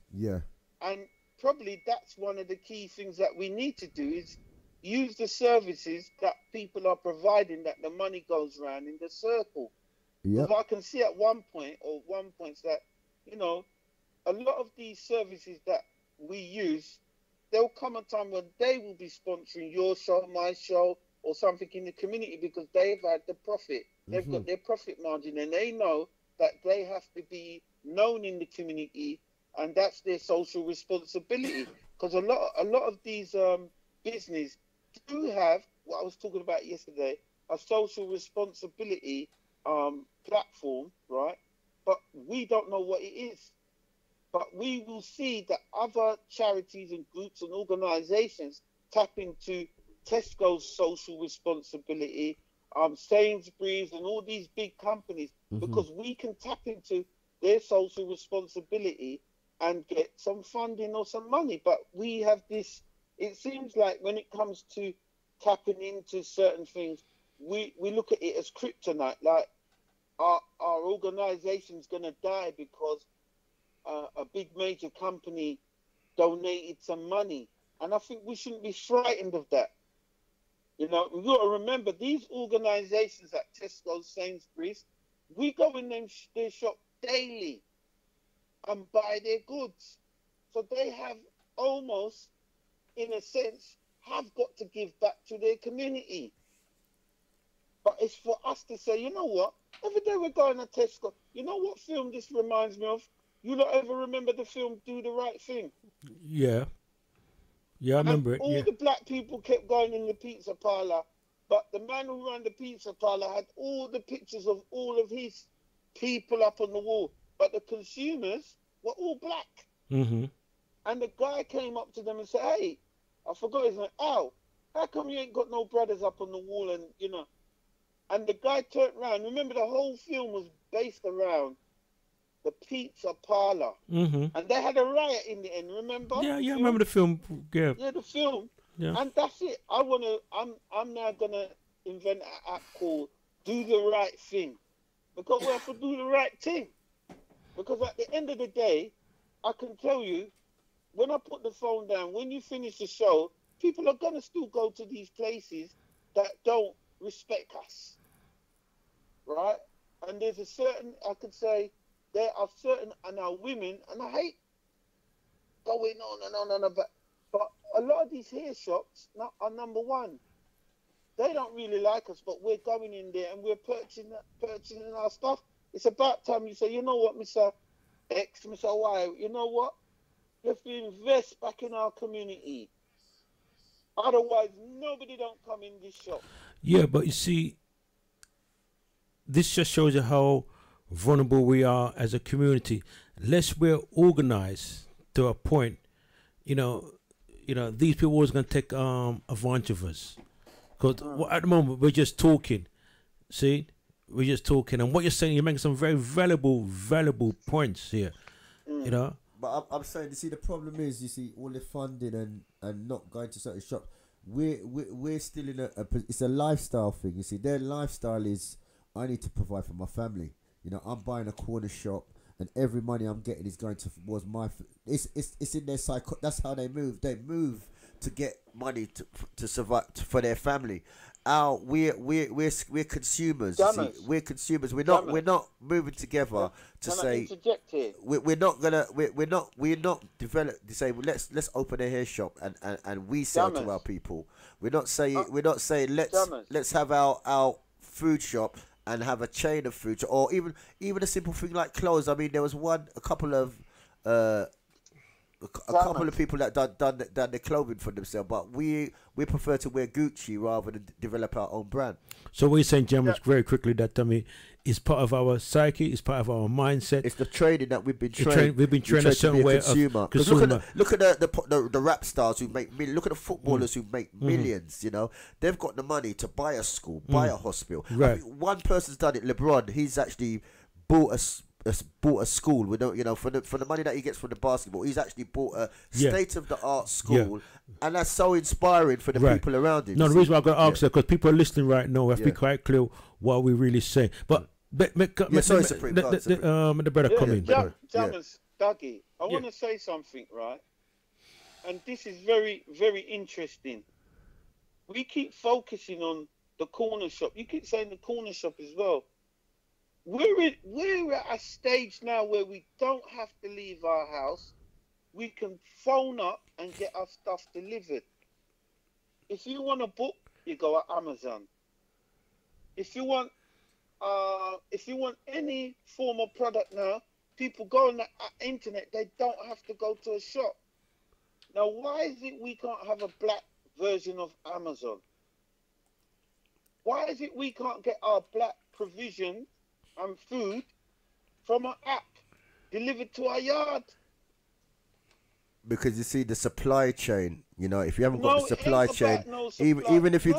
And probably that's one of the key things that we need to do is use the services that people are providing, that the money goes around in the circle. Yep. Because I can see at one point that, you know, a lot of these services that we use, there'll come a time when they will be sponsoring your show, my show, or something in the community because they've had the profit. They've got their profit margin, and they know that they have to be known in the community, and that's their social responsibility. Because a lot of these business do have what I was talking about yesterday, a social responsibility platform, right? But we don't know what it is. But we will see that other charities and groups and organizations tap into Tesco's social responsibility, Sainsbury's and all these big companies, because we can tap into their social responsibility and get some funding or some money. But we have this, it seems like when it comes to tapping into certain things, we look at it as kryptonite, like our organization's going to die because a big major company donated some money. And I think we shouldn't be frightened of that. You know, we've got to remember these organizations like Tesco, Sainsbury's, we go in their shop daily and buy their goods. So they have almost, in a sense, have got to give back to their community. But it's for us to say, you know what? Every day we're going to Tesco. You know what film this reminds me of? You don't ever remember the film Do the Right Thing? Yeah. Yeah, I remember it. All the black people kept going in the pizza parlor, but the man who ran the pizza parlor had all the pictures of all of his people up on the wall, but the consumers were all black. And the guy came up to them and said, hey, I forgot his name. Al, how come you ain't got no brothers up on the wall? And, you know, and the guy turned around. Remember, the whole film was based around the pizza parlor, and they had a riot in the end. Remember? Yeah, I remember the film. Yeah, the film. Yeah, and that's it. I'm now gonna invent an app called Do the Right Thing, because we have to do the right thing. Because at the end of the day, I can tell you, when I put the phone down, when you finish the show, people are gonna still go to these places that don't respect us, right? And there's a certain, I could say, there are certain, and our women, and I hate going on and on and about, but a lot of these hair shops are number one. They don't really like us, but we're going in there and we're purchasing our stuff. It's about time you say, you know what, Mr. X, Mr. Y, you know what? You have to invest back in our community. Otherwise, nobody don't come in this shop. Yeah, but you see, this just shows you how vulnerable we are as a community. Unless we're organized to a point, you know, these people are always going to take advantage of us. Because at the moment we're just talking. See, we're just talking, and what you're saying, you're making some very valuable points here. You know. But I'm saying, you see, the problem is, you see, all the funding and not going to certain shops. We're still in it's a lifestyle thing. You see, their lifestyle is, I need to provide for my family. You know, I'm buying a corner shop, and every money I'm getting is going towards my. It's in their psycho. That's how they move. They move to get money to survive for their family. We're consumers. See, we're consumers. We're not moving together to say. We're not develop to say, well, let's open a hair shop and we sell to our people. We're not saying let's have our food shop and have a chain of food, or even a simple thing like clothes. I mean, there was a couple of people that done the clothing for themselves, but we prefer to wear Gucci rather than develop our own brand. So what you're saying, Jam, very quickly, that is part of our psyche, it's part of our mindset. It's the training that we've been trained. We've been trained a certain way of consumer. Look at the rap stars who make millions. Look at the footballers who make millions. You know, they've got the money to buy a school, buy a hospital. Right. I mean, one person's done it. LeBron, he's actually bought a school with, you know, for the money that he gets from the basketball, he's actually bought a state-of-the-art school, and that's so inspiring for the people around him. No, the reason why I've got to ask that, because people are listening right now, we have to be quite clear what we really say. But sorry, Supreme. The brother come in. Dougie, I want to say something, right? and this is very, very interesting. We keep focusing on the corner shop. You keep saying the corner shop as well. We're at a stage now where we don't have to leave our house. We can phone up and get our stuff delivered. If you want a book, you go at Amazon. If you want any form of product now, people go on the internet. They don't have to go to a shop. Now, why is it we can't have a black version of Amazon? Why is it we can't get our black provision and food from an app delivered to our yard? Because you see the supply chain, you know, if you haven't got No, the it supply ain't chain, about no supply. even if you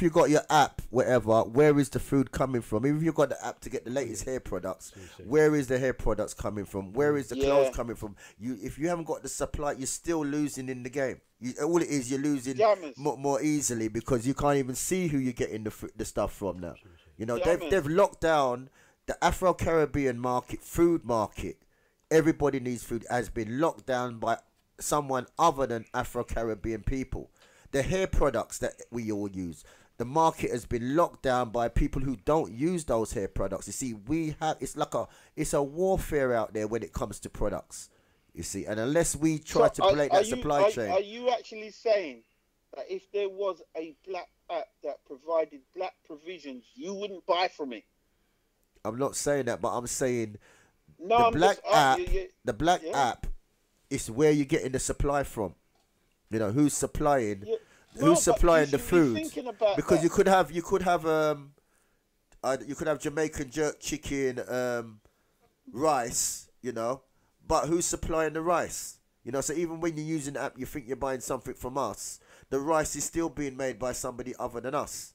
No. got your app, whatever, where is the food coming from? Even if you've got the app to get the latest hair products, where is the hair products coming from? Where is the clothes coming from? If you haven't got the supply, you're still losing in the game. All it is, you're losing more easily because you can't even see who you're getting the stuff from now. You know, they've locked down the Afro-Caribbean market, food market. Everybody needs food has been locked down by someone other than Afro-Caribbean people. The hair products that we all use, the market has been locked down by people who don't use those hair products. You see, it's a warfare out there when it comes to products. You see, and unless we try to break that supply chain. Are you actually saying that if there was a black app that provided black provisions, you wouldn't buy from it? I'm not saying that, but I'm saying No, the black app is where you're getting the supply from. You know, who's supplying the food? Because you could have Jamaican jerk chicken, rice, you know, but who's supplying the rice? You know, so even when you're using the app, you think you're buying something from us. The rice is still being made by somebody other than us.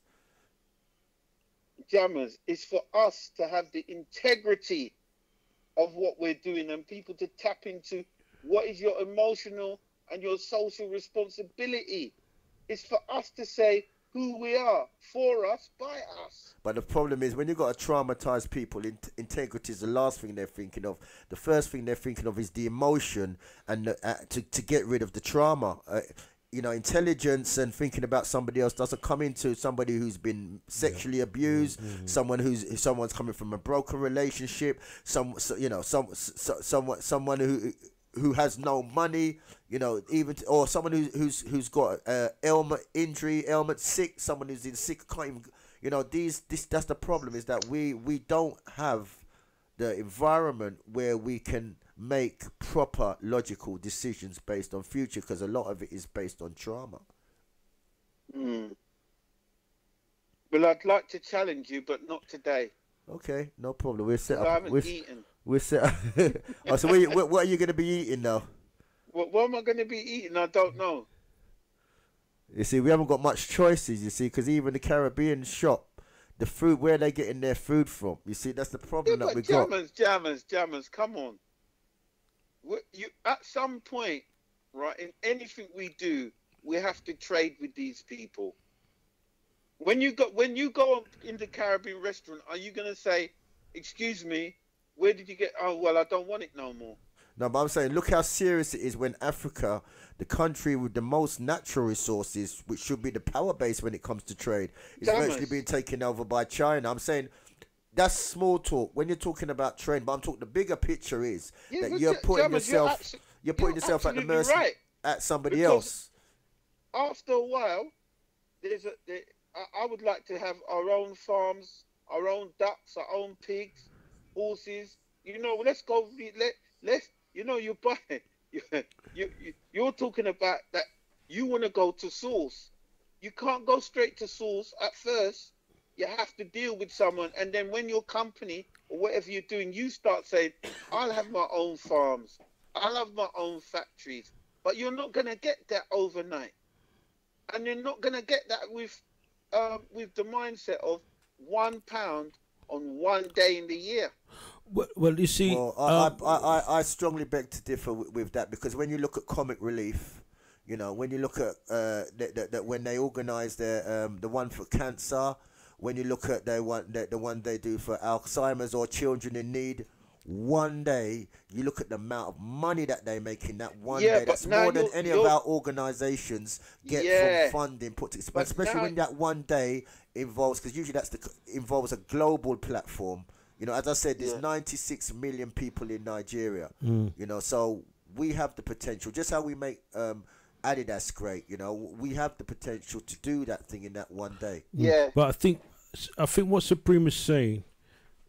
Jammers, it's for us to have the integrity of what we're doing and people to tap into what is your emotional and your social responsibility. It's for us to say who we are, for us, by us. But the problem is when you've got to traumatize people, integrity is the last thing they're thinking of. The first thing they're thinking of is the emotion and to get rid of the trauma. You know, intelligence and thinking about somebody else doesn't come into somebody who's been sexually abused, someone's coming from a broken relationship, someone who has no money, you know, or someone who's got ailment, sick, someone who's in sick, can't even, you know, that's the problem, is that we don't have the environment where we can make proper logical decisions based on future, because a lot of it is based on trauma. Well, I'd like to challenge you, but not today. Okay, no problem. We'll set up. I haven't eaten. We'll set. Oh, so what are you going to be eating now? What am I going to be eating? I don't know. You see, we haven't got much choices. You see, because even the Caribbean shop, the food, where are they getting their food from? You see, that's the problem that we got. Jammers, come on. You at some point, right? In anything we do, we have to trade with these people. When you go in the Caribbean restaurant, are you gonna say, "Excuse me, where did you get?" Oh, well, I don't want it no more. No, but I'm saying, look how serious it is when Africa, the country with the most natural resources, which should be the power base when it comes to trade, is virtually being taken over by China. I'm saying that's small talk when you're talking about trade, but I'm talking the bigger picture is that you're putting yourself at the mercy at somebody else. After a while, I would like to have our own farms, our own ducks, our own pigs, horses. You know, let's go. Let's. You know, you're talking about that. You want to go to source. You can't go straight to source at first. You have to deal with someone, and then when your company or whatever you're doing, you start saying, "I'll have my own farms. I'll have my own factories." But you're not going to get that overnight, and you're not going to get that with the mindset of £1 on one day in the year. Well, you see, I strongly beg to differ with that, because when you look at comic relief, you know, when you look at that when they organise their the one for cancer, when you look at the one they do for Alzheimer's or children in need, one day, you look at the amount of money that they make in that one Yeah, day. but That's now more than you're- any of you're- our organizations get Yeah. from funding put together. But Especially now- when that one day involves, because usually involves a global platform. You know, as I said, there's 96 million people in Nigeria. You know, so we have the potential, just how we make Adidas great. You know, we have the potential to do that thing in that one day. Yeah. But I think what Supreme is saying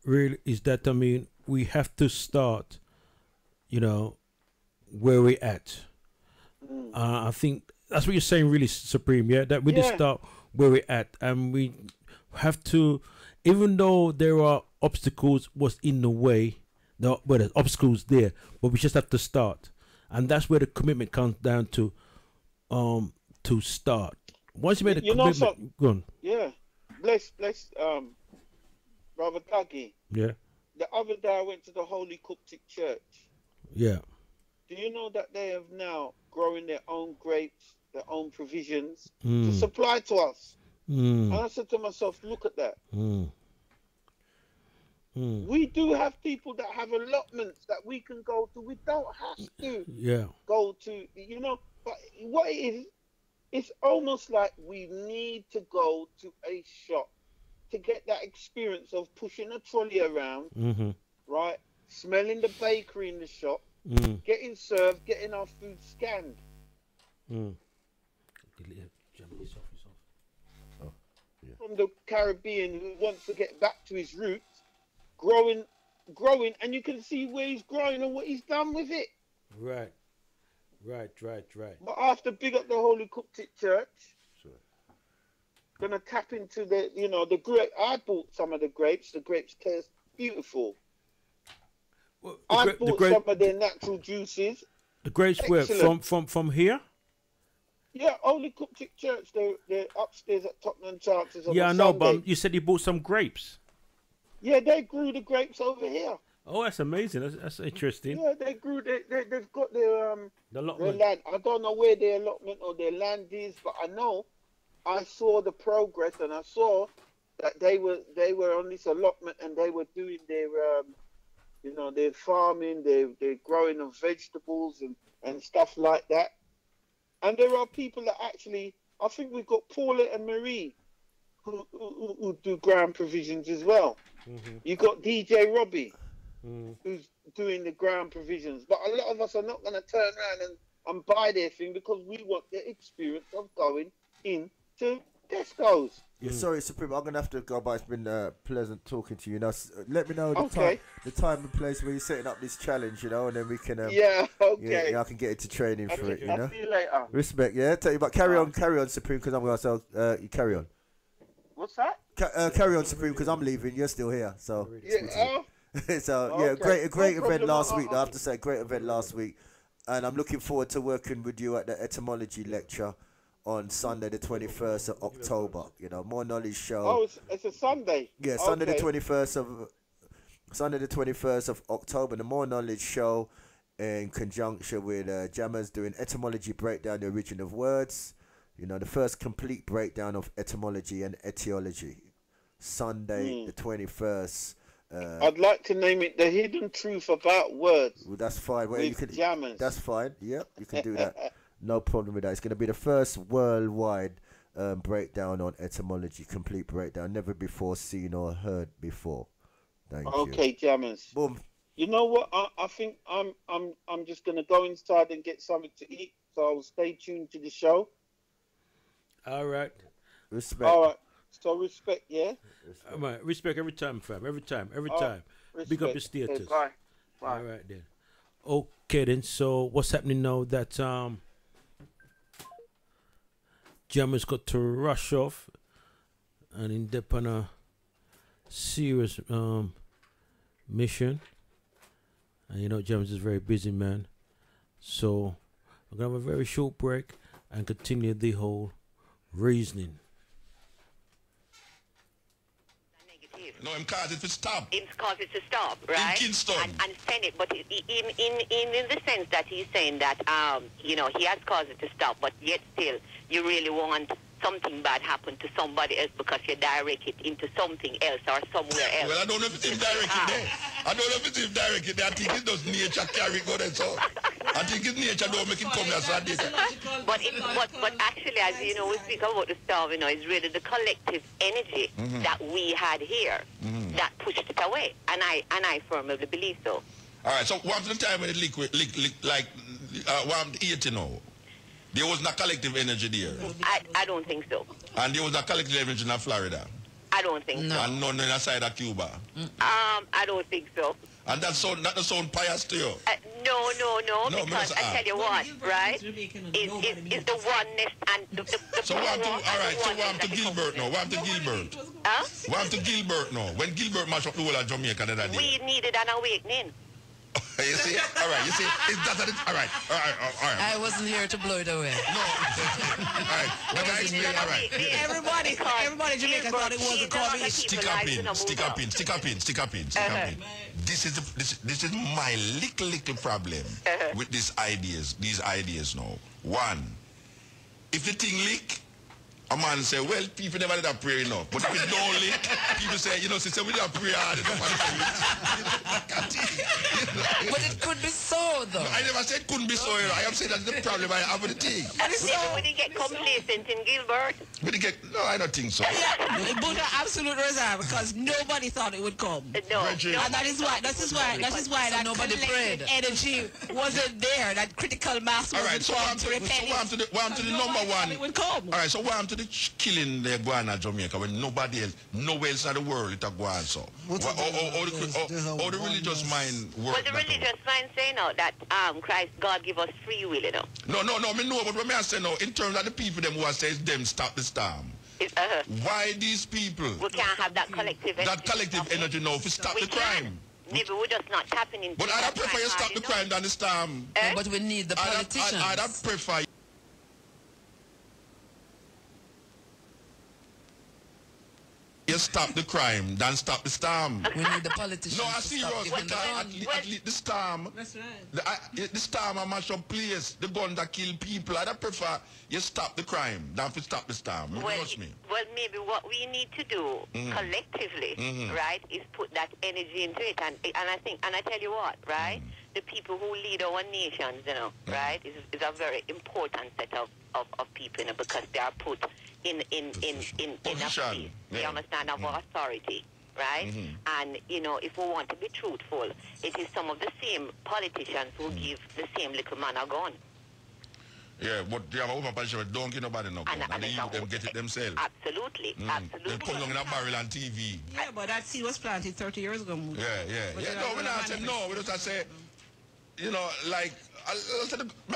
really is that, I mean, we have to start, you know, where we're at. I think that's what you're saying, really, Supreme. Yeah, that we just start where we're at, and we have to, even though there are obstacles what's in the way, there's obstacles there, but we just have to start, and that's where the commitment comes down to start. Once you made a commitment, go on. Yeah. Bless, Brother Dougie. Yeah. The other day I went to the Holy Coptic Church. Yeah. Do you know that they have now growing their own grapes, their own provisions to supply to us? And I said to myself, look at that. We do have people that have allotments that we can go to. We don't have to go to, you know. But what it is, it's almost like we need to go to a shop to get that experience of pushing a trolley around, right? Smelling the bakery in the shop, getting served, getting our food scanned. From the Caribbean who wants to get back to his roots, growing, and you can see where he's growing and what he's done with it. Right. But I have to big up the Holy Coptic Church. Gonna tap into the grape. I bought some of the grapes. The grapes taste beautiful. Well, I bought some of their natural juices. The grapes were from here? Yeah, Holy Coptic Church. They're upstairs at Tottenham Chances. Yeah, I know, but you said you bought some grapes. Yeah, they grew the grapes over here. Oh, that's amazing. That's interesting. Yeah, they grew. They've got their allotment. Their land. I don't know where their allotment or their land is, but I know I saw the progress, and I saw that they were on this allotment, and they were doing their their farming, they're growing of vegetables and stuff like that. And there are people that actually, I think we've got Paula and Marie who do ground provisions as well. You got DJ Robbie who's doing the ground provisions, but a lot of us are not going to turn around and buy their thing because we want the experience of going into Tesco's. Yeah, sorry, Supreme. I'm gonna have to go, but it's been pleasant talking to you. Now, let me know the time and place where you're setting up this challenge, and then we can. Yeah, okay. Yeah, I can get into training for it. I'll see you later. Respect, yeah. Tell you, but carry on, Supreme, because I'm gonna you carry on. What's that? Carry on, Supreme, because I'm leaving. You're still here, so. Yeah. So yeah, great event last week. I have to say, great event last week, and I'm looking forward to working with you at the etymology lecture on Sunday the 21st of October. More knowledge show. Oh, it's a Sunday. Yeah, Sunday the 21st of October, the More Knowledge show in conjunction with Jammers doing etymology breakdown, the origin of words. The first complete breakdown of etymology and etiology. Sunday the 21st. I'd like to name it The Hidden Truth About Words. Well, that's fine. Well, you can, Jammers. That's fine. Yep, you can do that. No problem with that. It's going to be the first worldwide breakdown on etymology, complete breakdown, never before seen or heard before. Thank you. Okay, Jammers. Boom. You know what? I think I'm just going to go inside and get something to eat. So I'll stay tuned to the show. All right. Respect. All right. So respect, yeah. All right. Respect every time, fam. Every time. Respect. Big up your status. Okay, bye. All right then. Okay then. So what's happening now? That Jammers got to rush off, and in depth on a serious mission. And Jammers is very busy, man. So we're gonna have a very short break and continue the whole reasoning. No, him cause it to stop. Him cause it to stop, right? In Kingston. And send it, but in the sense that he's saying that, he has caused it to stop, but yet still, you really want something bad happen to somebody else because you direct it into something else or somewhere else. Well, I don't know if it's him directed there. I don't know if it's him directed there. I think it's just nature carry go there, so. I think it's nature don't make it come here, so I did it. But actually, as you know, we speak about the storm, you know, it's really the collective energy that we had here that pushed it away. And I firmly believe so. All right, so what's the time when it leak like, what 80 now? There was no collective energy there. I don't think so. And there was a collective energy in Florida. I don't think so. And none on the side of Cuba. I don't think so. And that sound pious to you? No, because I tell you what, right? It's the oneness and the so what to, all right, so what to Gilbert now? What to Gilbert? Huh? What to Gilbert now? When Gilbert mashed up the whole of Jamaica the other day. We needed an awakening. You see? All right, you see? All right. I wasn't here to blow it away. No. All right. Let me explain. All right. Everybody in Jamaica thought it was a COVID. Stick up in. This is my little problem with these ideas now. One, if the thing leak, a man say, well, people never did a prayer enough. But if it don't leak, people say, you know, sister, we did a prayer hard But it could be so, though. I never said couldn't be so. I am saying that's the problem I have with the thing. Maybe we didn't get complacent in Gilbert. No, I don't think so. Yeah, but an absolute reserve because nobody thought it would come. No. And that is why that nobody prayed. Energy wasn't there. That critical mass wasn't to repel it. So I'm to the number one. It would come. All right, so I'm to the killing the guana Jamaica when nobody else, nowhere else in the world it a go on so. How the religious mind work? Well, the religious mind say now that Christ, God give us free will, you know. No, me know, but when I say no, in terms of the people them who are saying them stop the storm. Why these people? We can't have that collective energy. That collective energy now to stop the crime. Maybe we're just not tapping into. But I'd prefer you stop the crime than the storm. But we need the politicians. I'd prefer. You stop the crime, then stop the storm. We need the politicians. No, I see you. At least the storm. That's right. The storm a mash up place. The gun that kill people. I prefer you stop the crime than to stop the storm. Trust me. Well, maybe what we need to do collectively, right, is put that energy into it. And I tell you what, right, the people who lead our nations, you know, right, is a very important set of people, you know, because they are put in a place, they understand of authority, right? And, you know, if we want to be truthful, it is some of the same politicians who give the same little man a gun. Yeah, but they have a overposition, don't give nobody no gun. And the youth them get it themselves. Absolutely. They come along in a barrel on TV. Yeah, but that seed was planted 30 years ago. Yeah. No, we not say no. We just say, you know, like, I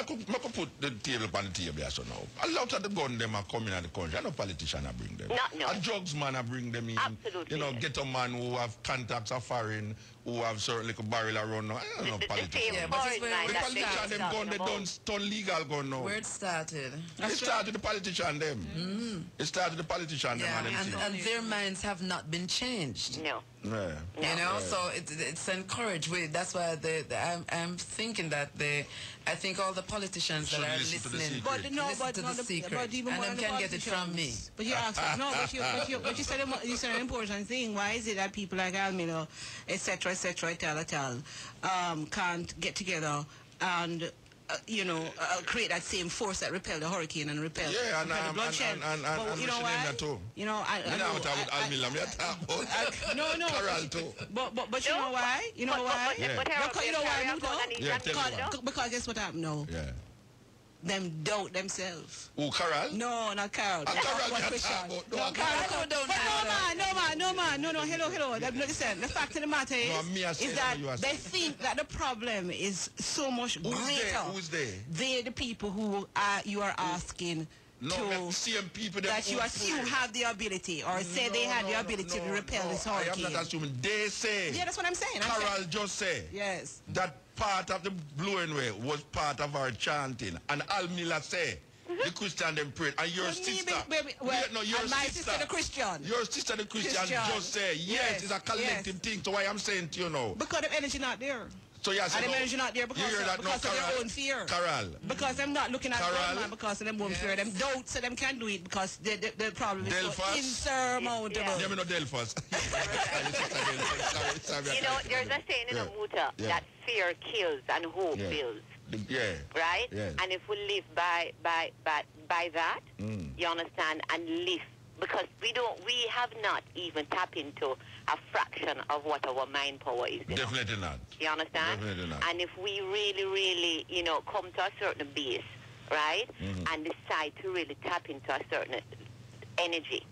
could put the table on the table so now. A lot of the gun them are coming out of the country. I know politicians are bring them. No. A drugs man are bring them in. Absolutely. You know, get a man who have contacts of foreign, who have certain little barrel around now. I don't know politicians. Yeah, but it's where the politicians them gun, they don't turn legal gun now. Where it started. It started the politician them. It started the politician them. And their minds have not been changed. No. Yeah. You know, so it's encouraged. That's why I'm thinking that I think all the politicians that are listening listen to the secret, even and them can get it from me. But you asked, but you said an important thing. Why is it that people like Almino, etc., can't get together and create that same force that repelled the hurricane and repelled the bloodshed? And you know why? You know, but you know why? You know why? Because guess what happened now? Yeah. Them doubt themselves. Who, Carol? No, not Carol. Carol No, Carol don't. No, man. Hello. Listen, the fact of the matter is that they think that the problem is so much greater. Who's they? They're the people who you are asking that you assume have the ability, or say they had the ability to repel this hurricane. I am not assuming. They say. Yeah, that's what I'm saying. Carol just say. Yes. That part of the blowing way was part of our chanting. And Al Miller say, the Christian them prayed. And your sister. Your sister the Christian. Your sister the Christian just say, yes, it's a collective thing. So why I'm saying to you now. Because the energy not there. So yes, and the energy not there because of their own fear. Carol. Because I'm not looking at God, man, because of them own fear. Them doubt so them can't do it because the problem is so insurmountable. Yeah, me no Delphos. You know, there's a saying in a Muta that fear kills and hope builds. Yeah. Right? Yeah. And if we live by that, you understand, and live, because we have not even tapped into a fraction of what our mind power is. Definitely not. You understand? Definitely not. And if we really, come to a certain base, right, and decide to really tap into a certain energy,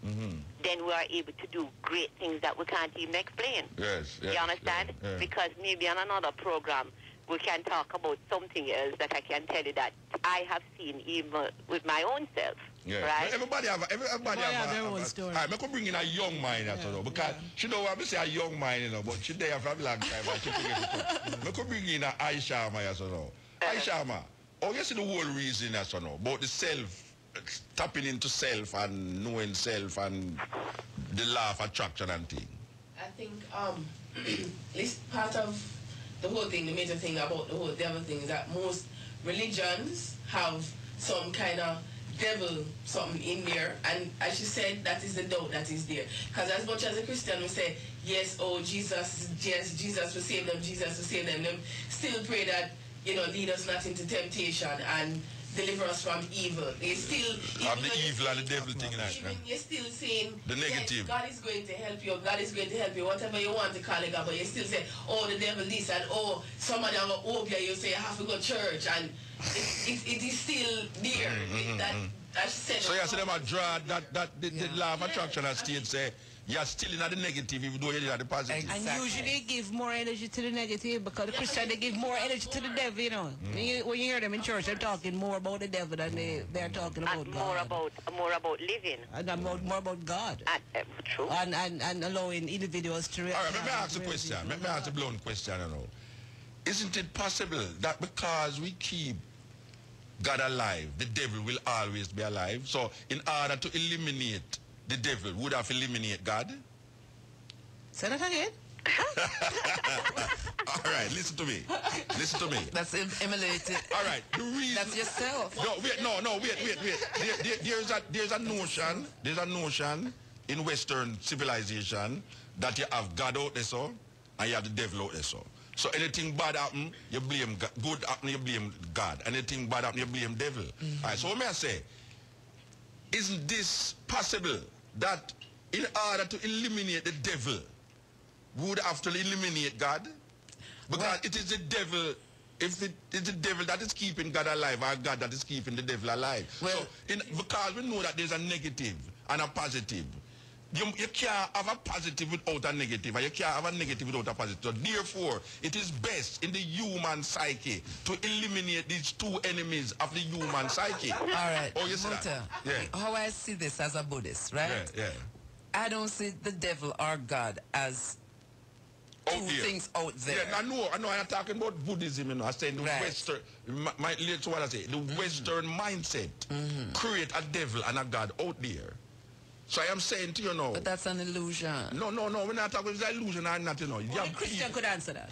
then we are able to do great things that we can't even explain. Yes. You understand? Yeah. Because maybe on another program, we can talk about something else that I can tell you that I have seen even with my own self. Yeah. Right? Everybody have their own story. I could bring in a young mind because she know what I say a young mind, but she there for a long time. I could bring in a Aisha Aisha, you see the whole reason about the self, tapping into self and knowing self and the law of attraction and thing. I think this part of the whole thing, the major thing about the devil thing is that most religions have some kind of devil something in there, and as you said, that is the doubt that is there. Because as much as a Christian will say, yes, oh Jesus, yes, Jesus will save them, Jesus will save them still pray that, lead us not into temptation and deliver us from evil. They still have the evil and the devil thing in that. Even you're still saying the negative. Yes, God is going to help you. God is going to help you. Whatever you want to call it, God, but you still say, oh, the devil this, and oh, somebody have a phobia. You say you have to go to church, and it is still there. So you say them a draw that the law of attraction as Steve say. You're still in the negative even though you're in the positive. Exactly. And usually they give more energy to the negative because the Christian, they give more energy to the devil, When you hear them in church, they're talking more about the devil than they're talking about God. More about living. And more about God. True. And allowing individuals to... All right, let me ask a question. Let me ask a blunt question, Isn't it possible that because we keep God alive, the devil will always be alive? So in order to eliminate the devil, would have eliminated God? Say that again. All right, listen to me. Listen to me. That's emulated. All right, the reason... That's yourself. No, wait. There's a notion in Western civilization that you have God out there, so, and you have the devil out there, so. So anything bad happen, you blame God. Good happen, you blame God. Anything bad happen, you blame devil. All right, so what may I say? Isn't this possible that in order to eliminate the devil, we would have to eliminate God? Because it is the devil, if it is the devil that is keeping God alive, or God that is keeping the devil alive. Well, so because we know that there's a negative and a positive, you can't have a positive without a negative, and you can't have a negative without a positive. So therefore, it is best in the human psyche to eliminate these two enemies of the human psyche. All right. Oh, you see that? Yeah. How I see this as a Buddhist, right? Yeah. I don't see the devil or God as two things out there. Yeah, I know. I'm not talking about Buddhism, I'm saying the Western, that's what I say, the Western mindset create a devil and a God out there. So I am saying to you now. But that's an illusion. No, we're not talking about illusion or nothing. Only Christian could answer that.